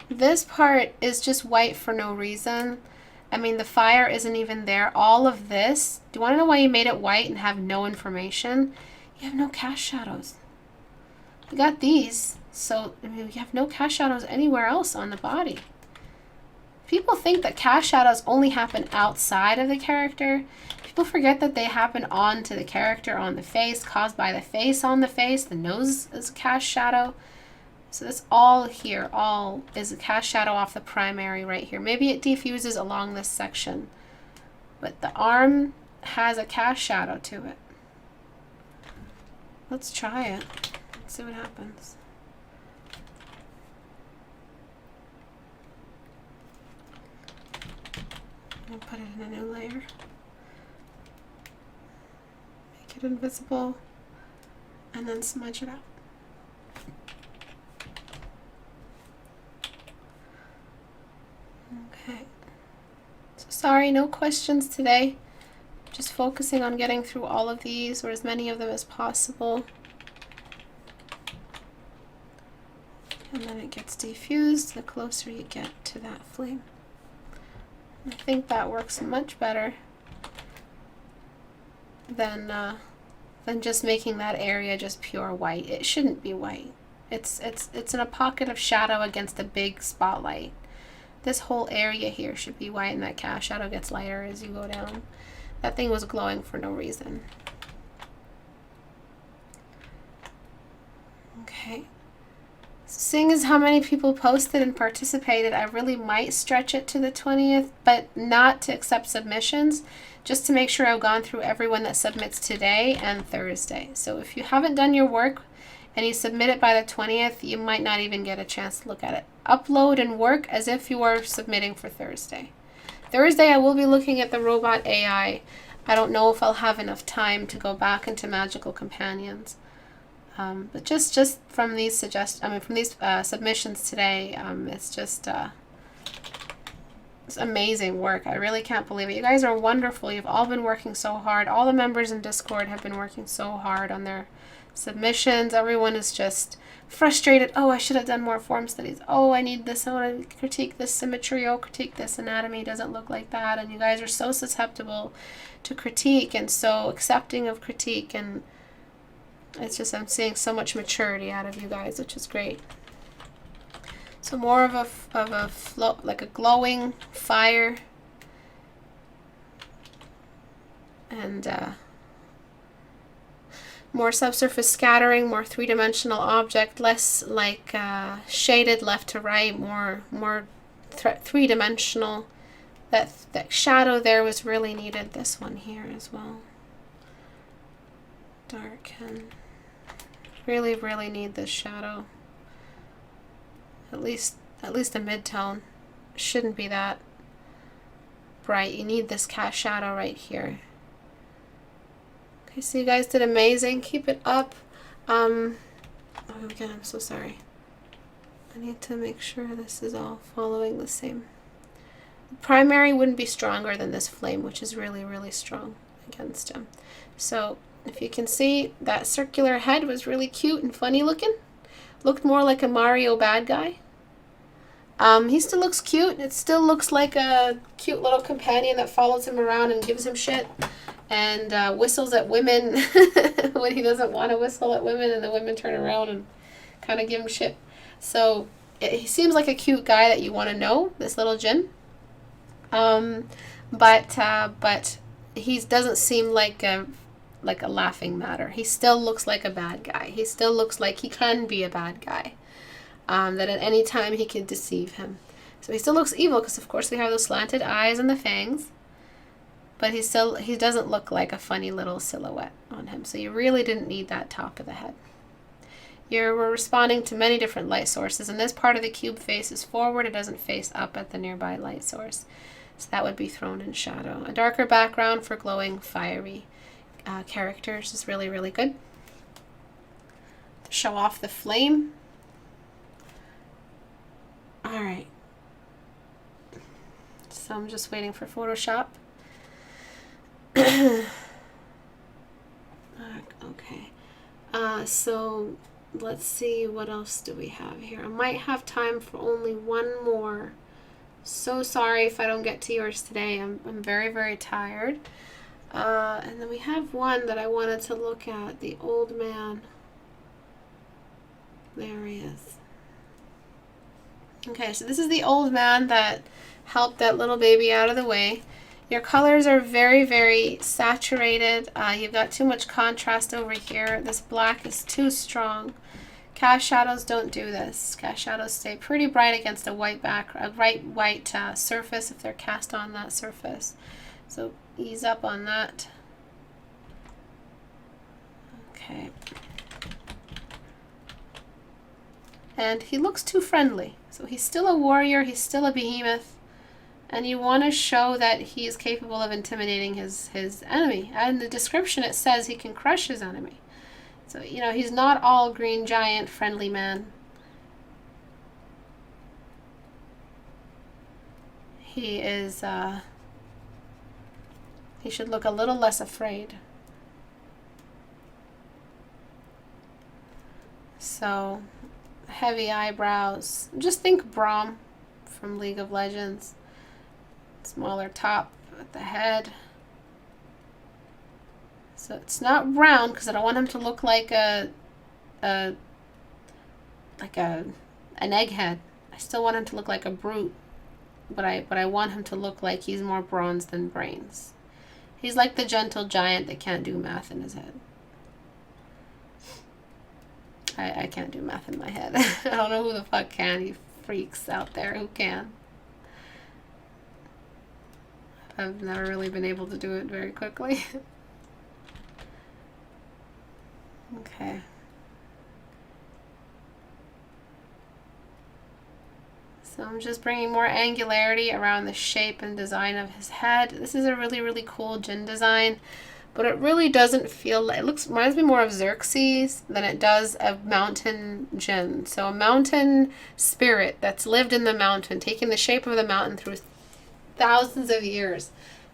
This part is just white for no reason. I mean, the fire isn't even there. All of this. Do you want to know why you made it white and have no information? You have no cast shadows. You got these. So, I mean, you have no cast shadows anywhere else on the body. People think that cast shadows only happen outside of the character. People forget that they happen onto the character on the face, caused by the face on the face. The nose is a cast shadow. So that's all here. All is a cast shadow off the primary right here. Maybe it diffuses along this section. But the arm has a cast shadow to it. Let's try it. Let's see what happens. I'll put it in a new layer. Make it invisible. And then smudge it out. Okay. So sorry, no questions today. Just focusing on getting through all of these, or as many of them as possible. And then it gets diffused the closer you get to that flame. I think that works much better than just making that area just pure white. It shouldn't be white. It's in a pocket of shadow against a big spotlight. This whole area here should be white, and that cast shadow gets lighter as you go down. That thing was glowing for no reason. Okay. Seeing as how many people posted and participated, I really might stretch it to the 20th, but not to accept submissions, just to make sure I've gone through everyone that submits today and Thursday. So if you haven't done your work and you submit it by the 20th, you might not even get a chance to look at it. Upload and work as if you are submitting for Thursday. Thursday, I will be looking at the robot AI. I don't know if I'll have enough time to go back into Magical Companions. But just from these submissions today, it's just it's amazing work. I really can't believe it. You guys are wonderful. You've all been working so hard. All the members in Discord have been working so hard on their submissions. Everyone is just frustrated. Oh, I should have done more form studies. Oh, I need this. I want to critique this symmetry. Oh, critique this anatomy. Doesn't look like that. And you guys are so susceptible to critique and so accepting of critique, and it's just, I'm seeing so much maturity out of you guys, which is great. So more of a flow, like a glowing fire, and more subsurface scattering, more three-dimensional object, less like shaded left to right, more three-dimensional. That shadow there was really needed. This one here as well. Darken. Really need this shadow. At least a mid-tone. Shouldn't be that bright. You need this cast shadow right here. Okay, so you guys did amazing. Keep it up. Oh, again, I'm so sorry. I need to make sure this is all following the same. The primary wouldn't be stronger than this flame, which is really strong against him. So if you can see, that circular head was really cute and funny looking. Looked more like a Mario bad guy. He still looks cute. It still looks like a cute little companion that follows him around and gives him shit and whistles at women when he doesn't want to whistle at women, and the women turn around and kind of give him shit. So he seems like a cute guy that you want to know, this little Jin. But he doesn't seem like a laughing matter. He still looks like a bad guy. He still looks like he can be a bad guy. That at any time he can deceive him. So he still looks evil because of course we have those slanted eyes and the fangs. But he doesn't look like a funny little silhouette on him. So you really didn't need that top of the head. We're responding to many different light sources, and this part of the cube faces forward. It doesn't face up at the nearby light source. So that would be thrown in shadow. A darker background for glowing, fiery characters is really good. Show off the flame. Alright. So I'm just waiting for Photoshop. Okay. So let's see, what else do we have here? I might have time for only one more So sorry if I don't get to yours today. I'm very, very tired. And then we have one that I wanted to look at, the old man. There he is. Okay, so this is the old man that helped that little baby out of the way. Your colors are very, very saturated. You've got too much contrast over here. This black is too strong. Cast shadows don't do this. Cast shadows stay pretty bright against a white white surface if they're cast on that surface. So ease up on that. Okay. And he looks too friendly. So he's still a warrior, he's still a behemoth, and you want to show that he is capable of intimidating his enemy. And in the description it says he can crush his enemy. So, you know, he's not all green giant friendly man. He is, he should look a little less afraid. So, heavy eyebrows. Just think Braum from League of Legends. Smaller top at the head. So it's not round because I don't want him to look like an egghead. I still want him to look like a brute, but I want him to look like he's more bronze than brains. He's like the gentle giant that can't do math in his head. I can't do math in my head. I don't know who the fuck can. You freaks out there who can. I've never really been able to do it very quickly. Okay. So I'm just bringing more angularity around the shape and design of his head. This is a really, really cool Jinn design, but it really doesn't feel like, reminds me more of Xerxes than it does a mountain Jinn. So a mountain spirit that's lived in the mountain, taking the shape of the mountain through thousands of years,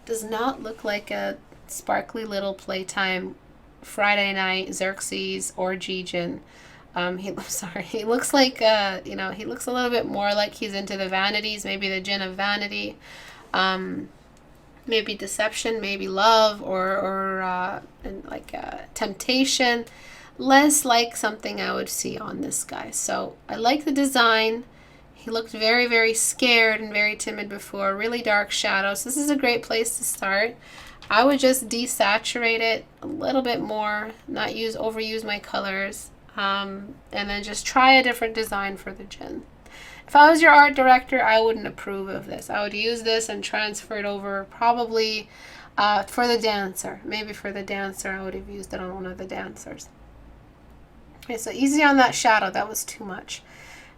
does not look like a sparkly little playtime Friday night Xerxes orgy Jinn. He looks like he looks a little bit more like he's into the vanities, maybe the Jinn of vanity, maybe deception, maybe love, or temptation. Less like something I would see on this guy. So I like the design. He looked very, very scared and very timid before. Really dark shadows. This is a great place to start. I would just desaturate it a little bit more, not overuse my colors, and then just try a different design for the Jinn. If I was your art director, I wouldn't approve of this. I would use this and transfer it over probably for the dancer. Maybe for the dancer, I would have used it on one of the dancers. Okay, so easy on that shadow. That was too much.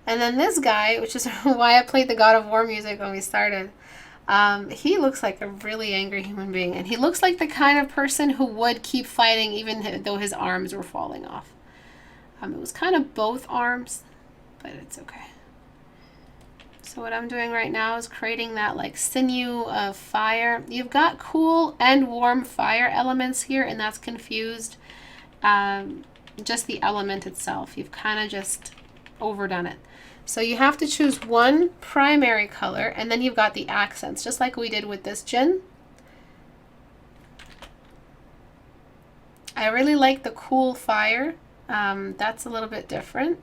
And then this guy, which is why I played the God of War music when we started, he looks like a really angry human being, and he looks like the kind of person who would keep fighting even though his arms were falling off. It was kind of both arms, but it's okay. So what I'm doing right now is creating that like sinew of fire. You've got cool and warm fire elements here, and that's confused. Just the element itself. You've kind of just overdone it. So you have to choose one primary color, and then you've got the accents, just like we did with this Jinn. I really like the cool fire. That's a little bit different.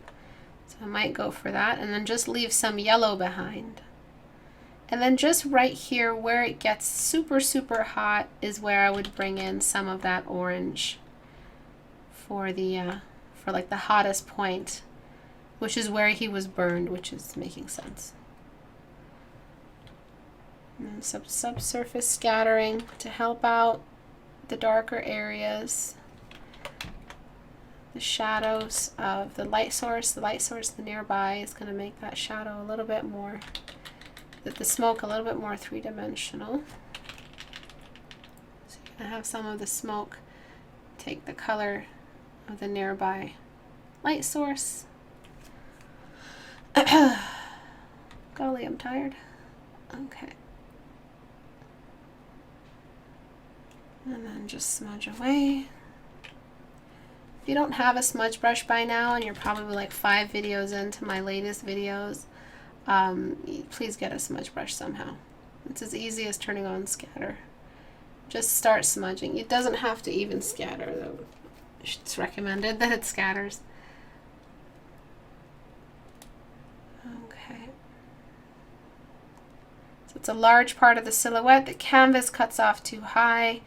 So I might go for that, and then just leave some yellow behind. And then just right here where it gets super, super hot is where I would bring in some of that orange for like the hottest point, which is where he was burned, which is making sense. And some subsurface scattering to help out the darker areas. The shadows of the light source. The light source, the nearby, is going to make that shadow a little bit more, the smoke a little bit more three-dimensional. So you're going to have some of the smoke take the color of the nearby light source. Golly, I'm tired. Okay. And then just smudge away. If you don't have a smudge brush by now, and you're probably like 5 videos into my latest videos, please get a smudge brush somehow. It's as easy as turning on scatter. Just start smudging. It doesn't have to even scatter though. It's recommended that it scatters. Okay. So it's a large part of the silhouette. The canvas cuts off too high.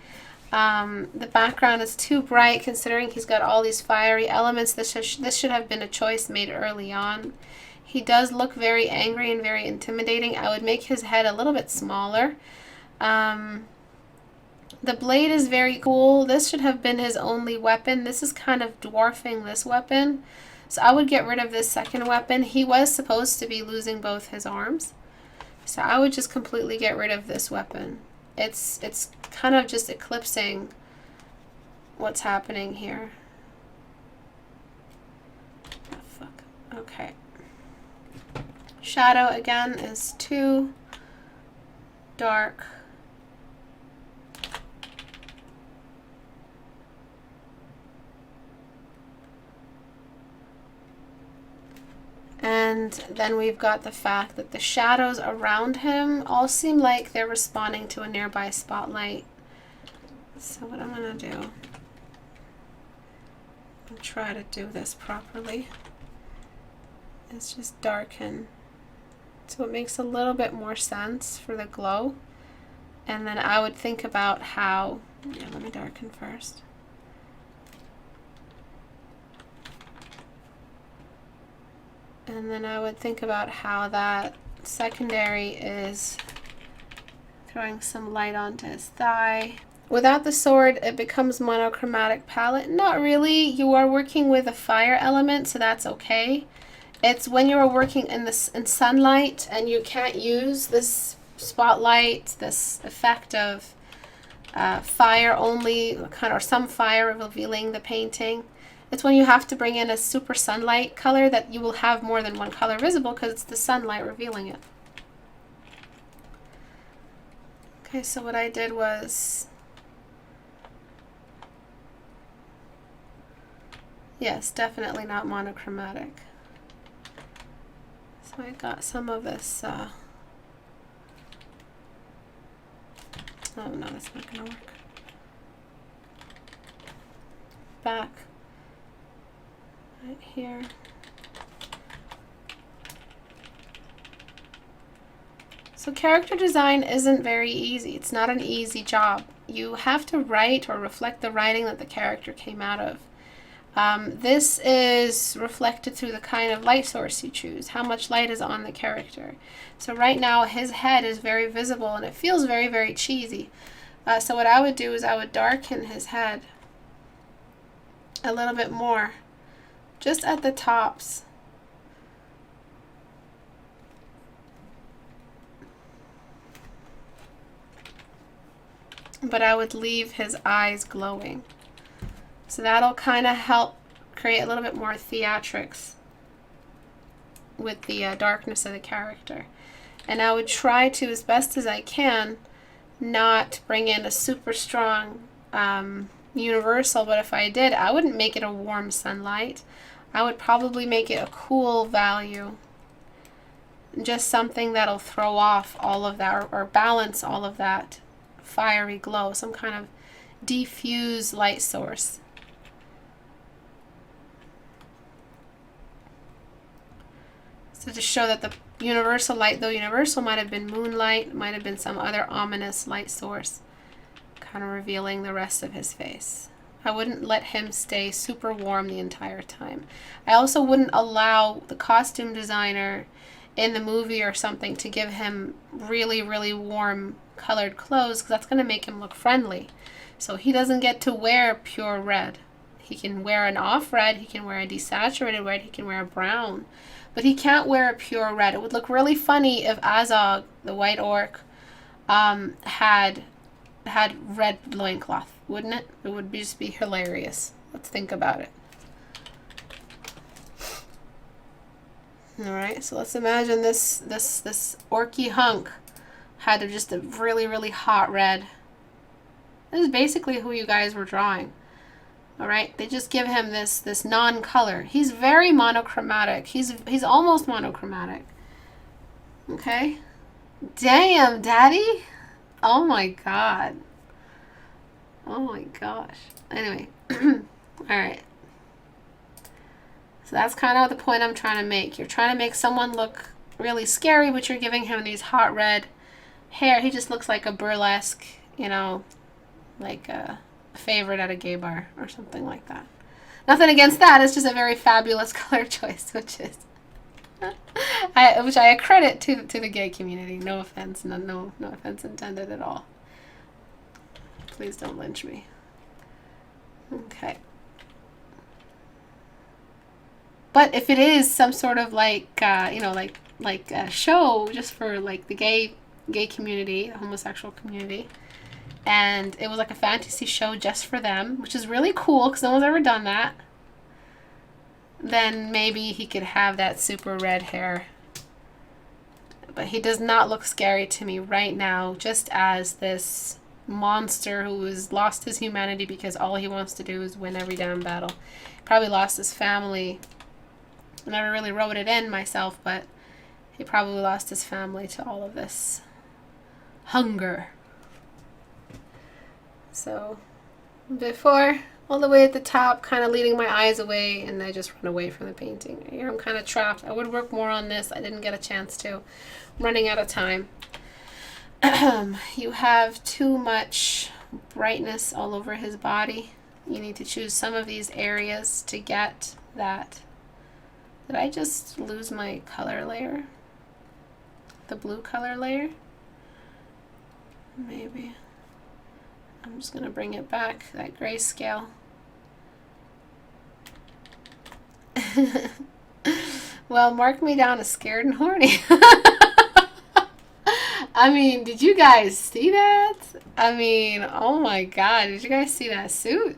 The background is too bright considering he's got all these fiery elements. This should have been a choice made early on. He does look very angry and very intimidating. I would make his head a little bit smaller. The blade is very cool. This should have been his only weapon. This is kind of dwarfing this weapon. So I would get rid of this second weapon. He was supposed to be losing both his arms. So I would just completely get rid of this weapon. It's kind of just eclipsing what's happening here. Oh, fuck. Okay. Shadow again is too dark. And then we've got the fact that the shadows around him all seem like they're responding to a nearby spotlight. So what I'm going to do, I'll try to do this properly, is just darken so it makes a little bit more sense for the glow. And then I would think about how, yeah, let me darken first. And then I would think about how that secondary is throwing some light onto his thigh. Without the sword, it becomes monochromatic palette. Not really. You are working with a fire element, so that's okay. It's when you are working in sunlight and you can't use this spotlight, this effect of fire only, or some fire revealing the painting. It's when you have to bring in a super sunlight color that you will have more than one color visible because it's the sunlight revealing it. Okay, so what I did was, yes, definitely not monochromatic. So I got some of this, oh no, that's not gonna work. Back. Right here. So character design isn't very easy. It's not an easy job. You have to write or reflect the writing that the character came out of. This is reflected through the kind of light source you choose, how much light is on the character. So right now his head is very visible and it feels very, very cheesy. So what I would do is I would darken his head a little bit more. Just at the tops. But I would leave his eyes glowing. So that'll kind of help create a little bit more theatrics with the darkness of the character. And I would try to, as best as I can, not bring in a super strong universal, but if I did, I wouldn't make it a warm sunlight. I would probably make it a cool value. Just something that'll throw off all of that or balance all of that fiery glow, some kind of diffuse light source. So to show that the universal light, though universal, might have been moonlight, might have been some other ominous light source, kind of revealing the rest of his face. I wouldn't let him stay super warm the entire time. I also wouldn't allow the costume designer in the movie or something to give him really, really warm colored clothes because that's going to make him look friendly. So he doesn't get to wear pure red. He can wear an off red, he can wear a desaturated red, he can wear a brown. But he can't wear a pure red. It would look really funny if Azog, the white orc, had red loincloth, wouldn't it? It would just be hilarious. Let's think about it. All right, so let's imagine this orky hunk had just a really, really hot red. This is basically who you guys were drawing. All right, they just give him this non-color. He's very monochromatic. He's almost monochromatic. Okay. Damn, Daddy. Oh my God. Oh my gosh. Anyway. Alright. So that's kind of the point I'm trying to make. You're trying to make someone look really scary, but you're giving him these hot red hair. He just looks like a burlesque, you know, like a favorite at a gay bar or something like that. Nothing against that. It's just a very fabulous color choice, which is which I accredit to the gay community. No offense, no offense intended at all. Please don't lynch me. Okay. But if it is some sort of like you know, like a show just for like the gay community, the homosexual community, and it was like a fantasy show just for them, which is really cool because no one's ever done that, then maybe he could have that super red hair. But he does not look scary to me right now, just as this monster who has lost his humanity because all he wants to do is win every damn battle. Probably lost his family. I never really wrote it in myself, but he probably lost his family to all of this hunger. So before, all the way at the top, kind of leading my eyes away, and I just run away from the painting. Here I'm kind of trapped. I would work more on this. I didn't get a chance to. I'm running out of time. You have too much brightness all over his body. You need to choose some of these areas to get that. Did I just lose my color layer? The blue color layer? Maybe. I'm just going to bring it back, that grayscale. Well, mark me down as scared and horny. I mean, did you guys see that? I mean, oh my God, did you guys see that suit?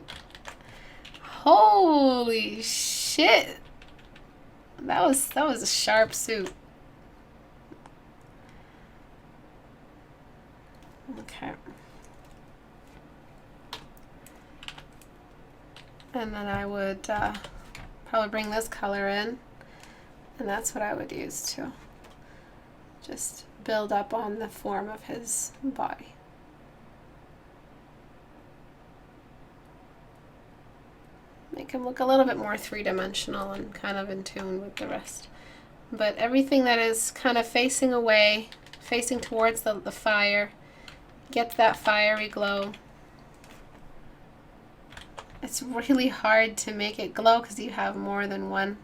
Holy shit. That was a sharp suit. Okay. And then I would probably bring this color in, and that's what I would use to just build up on the form of his body. Make him look a little bit more three-dimensional and kind of in tune with the rest. But everything that is kind of facing away, facing towards the fire, get that fiery glow. It's really hard to make it glow because you have more than one.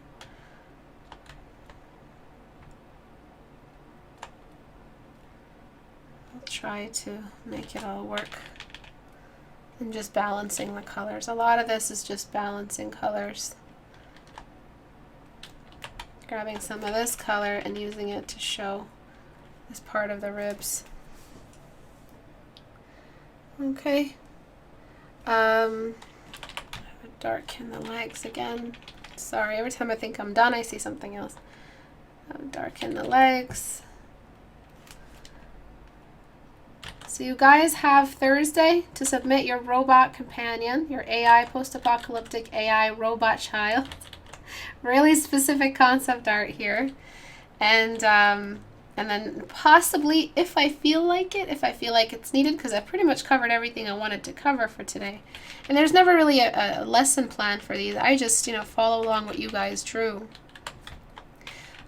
I'll try to make it all work. And just balancing the colors. A lot of this is just balancing colors. Grabbing some of this color and using it to show this part of the ribs. Okay. I would darken the legs again. Sorry, every time I think I'm done, I see something else. I would darken the legs. So you guys have Thursday to submit your robot companion, your AI, post-apocalyptic AI robot child. Really specific concept art here. And then possibly, if I feel like it's needed, because I pretty much covered everything I wanted to cover for today. And there's never really a lesson plan for these. I just, follow along what you guys drew.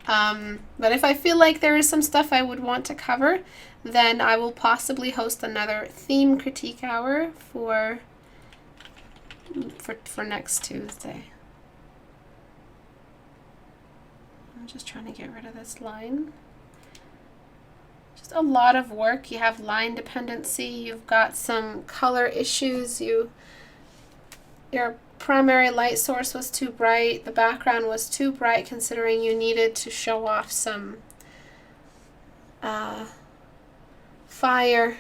But if I feel like there is some stuff I would want to cover, then I will possibly host another theme critique hour for next Tuesday. I'm just trying to get rid of this line. Just a lot of work. You have line dependency. You've got some color issues. Your primary light source was too bright. The background was too bright considering you needed to show off some fire.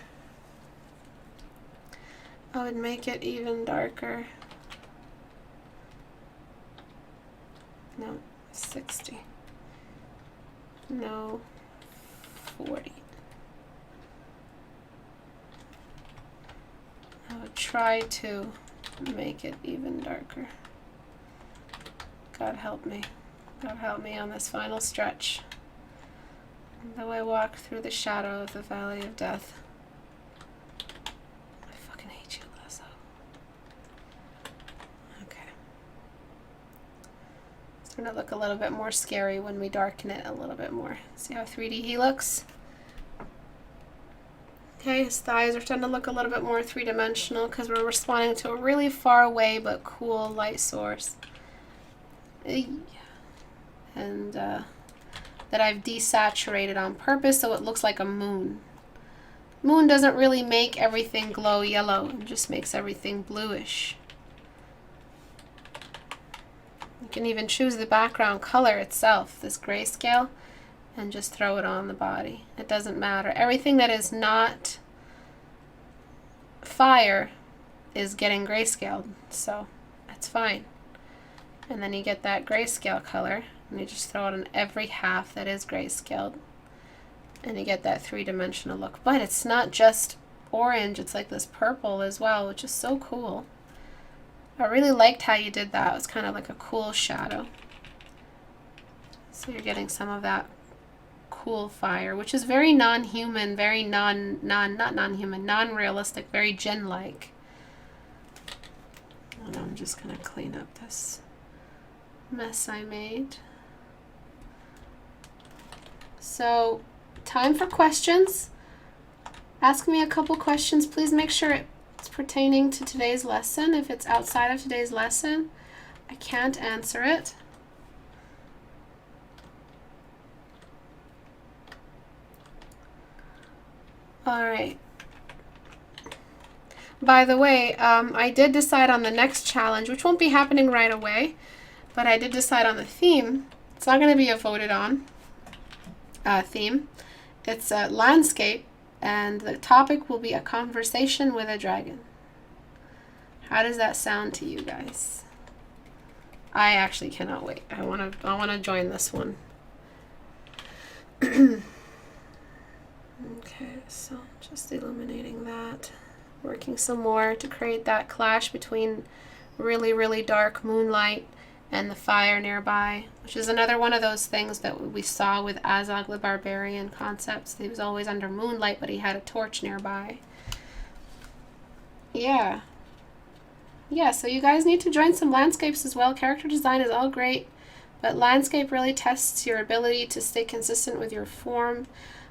I would make it even darker. No, 60. No, 40. I would try to make it even darker. God help me. God help me on this final stretch. Though I walk through the shadow of the valley of death. I fucking hate you, Lasso. Okay. It's going to look a little bit more scary when we darken it a little bit more. See how 3D he looks? Okay, his thighs are starting to look a little bit more three-dimensional because we're responding to a really far away but cool light source. And that I've desaturated on purpose so it looks like a moon. Moon doesn't really make everything glow yellow, it just makes everything bluish. You can even choose the background color itself, this grayscale, and just throw it on the body. It doesn't matter. Everything that is not fire is getting grayscaled, so that's fine. And then you get that grayscale color, and you just throw it on every half that is grayscaled, and you get that three-dimensional look. But it's not just orange, it's like this purple as well, which is so cool. I really liked how you did that. It was kind of like a cool shadow. So you're getting some of that cool fire, which is very non-human, very non-realistic, very Jin-like. And I'm just gonna clean up this mess I made. So, time for questions. Ask me a couple questions. Please make sure it's pertaining to today's lesson. If it's outside of today's lesson, I can't answer it. All right. By the way, I did decide on the next challenge, which won't be happening right away, but I did decide on the theme. It's not going to be a voted on theme. It's a landscape, and the topic will be a conversation with a dragon. How does that sound to you guys? I actually cannot wait. I want to join this one. Okay, so just illuminating that, working some more to create that clash between really, really dark moonlight and the fire nearby, which is another one of those things that we saw with Azog the Barbarian concepts. He was always under moonlight, but he had a torch nearby. Yeah, so you guys need to join some landscapes as well. Character design is all great, but landscape really tests your ability to stay consistent with your form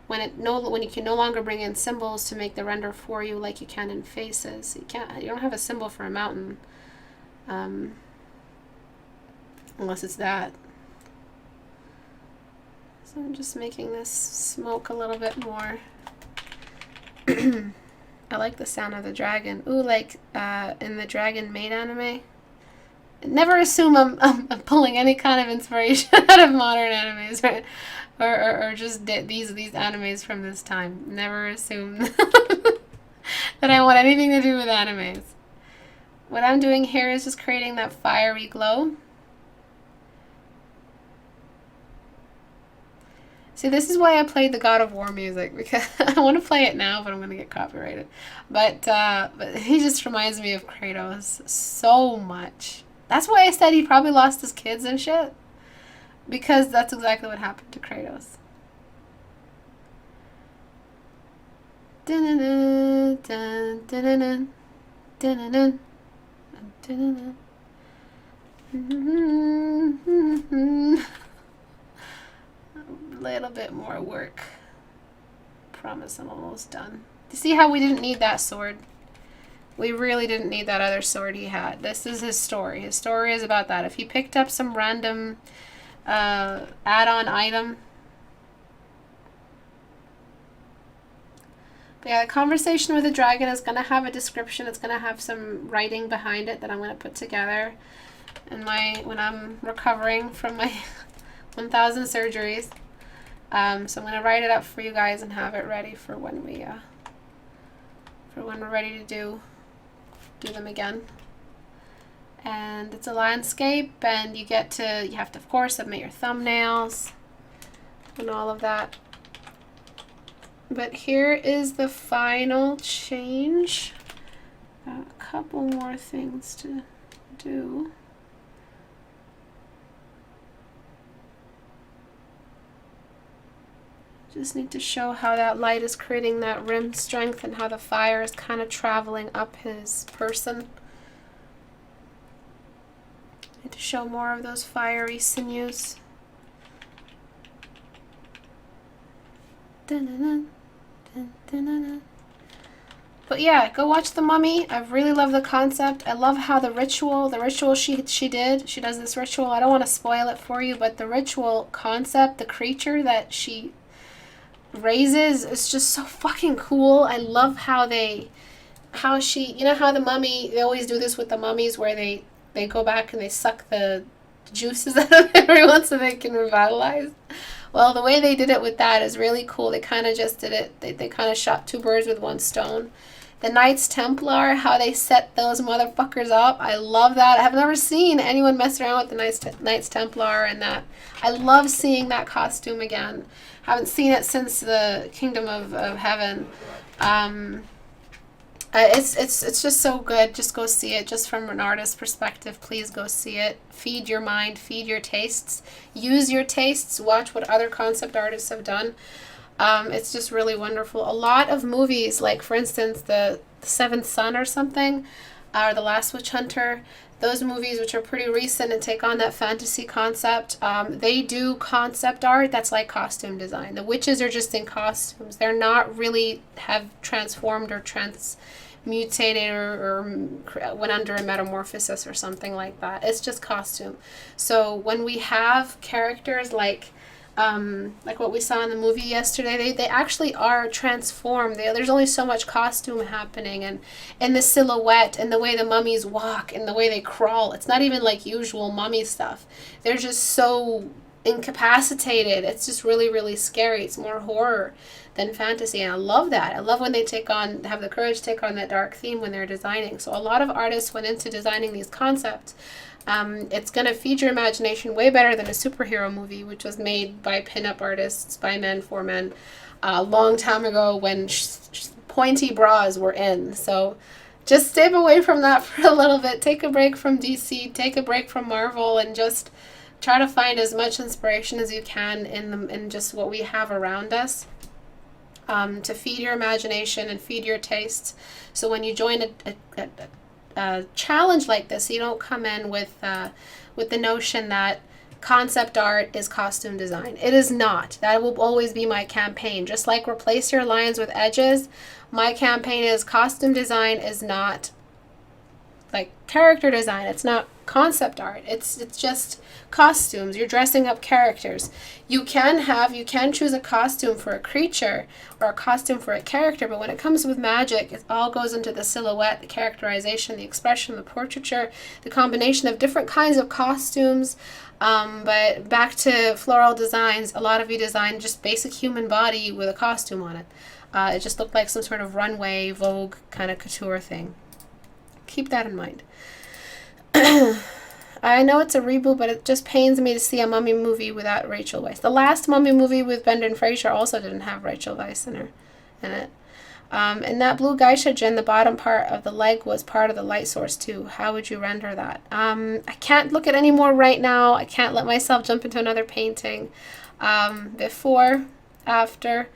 when you can no longer bring in symbols to make the render for you like you can in faces. You don't have a symbol for a mountain, unless it's that. So I'm just making this smoke a little bit more. I like the sound of the dragon. Ooh, like in the Dragon Maid anime. Never assume I'm pulling any kind of inspiration out of modern animes, right? Or just these animes from this time. Never assume that I want anything to do with animes. What I'm doing here is just creating that fiery glow. See, this is why I played the God of War music, because I want to play it now, but I'm going to get copyrighted. But he just reminds me of Kratos so much. That's why I said he probably lost his kids and shit. Because that's exactly what happened to Kratos. A little bit more work. Promise I'm almost done. You see how we didn't need that sword? We really didn't need that other sword he had. This is his story. His story is about that. If he picked up some random add-on item. But yeah, the conversation with the dragon is going to have a description. It's going to have some writing behind it that I'm going to put together when I'm recovering from my 1,000 surgeries. So I'm going to write it up for you guys and have it ready for when we're ready to do them again. And it's a landscape, and you have to, of course, submit your thumbnails and all of that. But here is the final change. Got a couple more things to do. Just need to show how that light is creating that rim strength and how the fire is kind of traveling up his person. Need to show more of those fiery sinews. Dun-dun-dun, dun-dun-dun. But yeah, go watch The Mummy. I really love the concept. I love how the ritual she does this ritual. I don't want to spoil it for you, but the ritual concept, the creature that she raises is just so fucking cool. I love how she, you know how the mummy, they always do this with the mummies where they go back and they suck the juices out of everyone so they can revitalize. Well, the way they did it with that is really cool. They kind of just did it. They kind of shot two birds with one stone. The Knights Templar, how they set those motherfuckers up. I love that. I have never seen anyone mess around with the Knights Templar and that. I love seeing that costume again. Haven't seen it since the Kingdom of Heaven. It's just so good. Just go see it. Just from an artist's perspective, please go see it. Feed your mind, feed your tastes, use your tastes, watch what other concept artists have done. It's just really wonderful. A lot of movies, like for instance, the Seventh Son or something, or The Last Witch Hunter, those movies which are pretty recent and take on that fantasy concept, they do concept art that's like costume design. The witches are just in costumes. They're not really have transformed or transmutated or went under a metamorphosis or something like that. It's just costume. So when we have characters like what we saw in the movie yesterday, they actually are transformed. There's only so much costume happening, and the silhouette and the way the mummies walk and the way they crawl, it's not even like usual mummy stuff. They're just so incapacitated. It's just really, really scary. It's more horror than fantasy, and I love that. I love when they have the courage to take on that dark theme when they're designing. So a lot of artists went into designing these concepts. It's going to feed your imagination way better than a superhero movie, which was made by pinup artists, by men, for men, a long time ago when pointy bras were in. So just stay away from that for a little bit. Take a break from DC, take a break from Marvel, and just try to find as much inspiration as you can in just what we have around us, to feed your imagination and feed your tastes. So when you join a challenge like this, you don't come in with the notion that concept art is costume design. It is not. That will always be my campaign. Just like replace your lines with edges, my campaign is costume design is not like character design. It's not concept art. It's just costumes. You're dressing up characters. You can choose a costume for a creature or a costume for a character, but when it comes with magic, it all goes into the silhouette, the characterization, the expression, the portraiture, the combination of different kinds of costumes. But back to floral designs, a lot of you design just basic human body with a costume on it. It just looked like some sort of runway, Vogue kind of couture thing. Keep that in mind. I know it's a reboot, but it just pains me to see a mummy movie without Rachel Weisz. The last mummy movie with Brendan Fraser also didn't have Rachel Weisz in it. And that blue geisha in the bottom part of the leg was part of the light source too. How would you render that? I can't look at any more right now. I can't let myself jump into another painting. Before, after.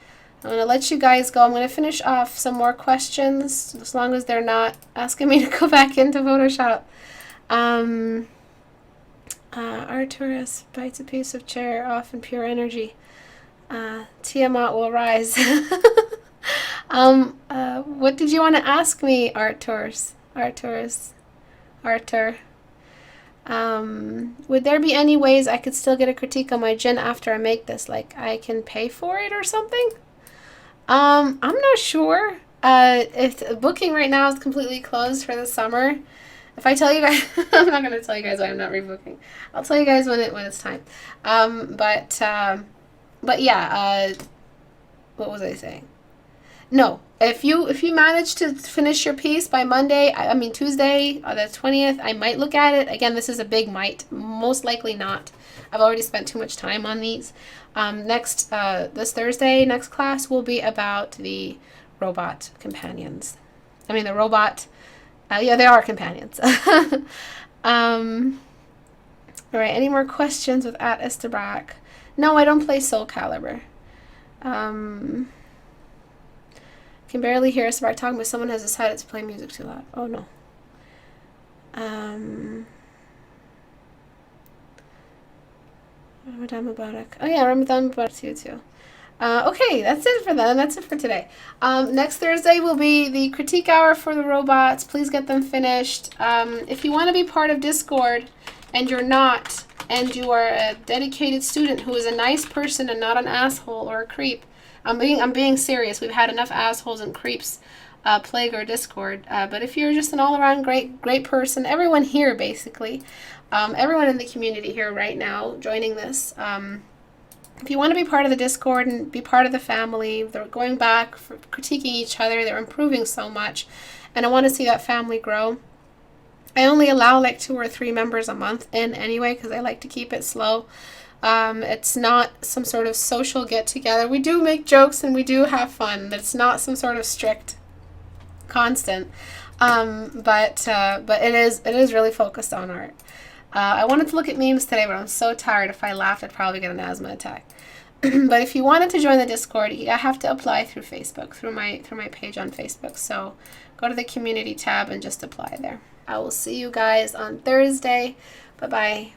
I'm going to let you guys go. I'm going to finish off some more questions, as long as they're not asking me to go back into Photoshop. Arturus bites a piece of chair off in pure energy. Tiamat will rise. What did you want to ask me, Arturus? Artur. Would there be any ways I could still get a critique on my gin after I make this? Like, I can pay for it or something? I'm not sure. If booking right now is completely closed for the summer. If I tell you guys, I'm not going to tell you guys why I'm not rebooking. I'll tell you guys when it's time. But yeah, what was I saying? No, if you manage to finish your piece by Tuesday, the 20th, I might look at it. Again, this is a big might. Most likely not. I've already spent too much time on these. This Thursday, next class will be about the robot companions. The robot. Yeah, they are companions. All right, any more questions with @Istebrak? No, I don't play Soul Calibur. Can barely hear Istebrak talking, but someone has decided to play music too loud. Oh no. Ramadan Mubarak. Oh yeah, Ramadan Mubarak to you too. Okay, that's it for then. That's it for today. Next Thursday will be the critique hour for the robots. Please get them finished. If you want to be part of Discord and you're not, and you are a dedicated student who is a nice person and not an asshole or a creep, I'm being serious. We've had enough assholes and creeps plague our Discord. But if you're just an all-around great person, everyone here basically, everyone in the community here right now joining this, if you want to be part of the Discord and be part of the family, they're going back, for critiquing each other, they're improving so much, and I want to see that family grow. I only allow like 2 or 3 members a month in anyway, because I like to keep it slow. It's not some sort of social get-together. We do make jokes and we do have fun, but it's not some sort of strict constant. But it is really focused on art. I wanted to look at memes today, but I'm so tired. If I laughed, I'd probably get an asthma attack. But if you wanted to join the Discord, you have to apply through Facebook, through my page on Facebook. So go to the community tab and just apply there. I will see you guys on Thursday. Bye-bye.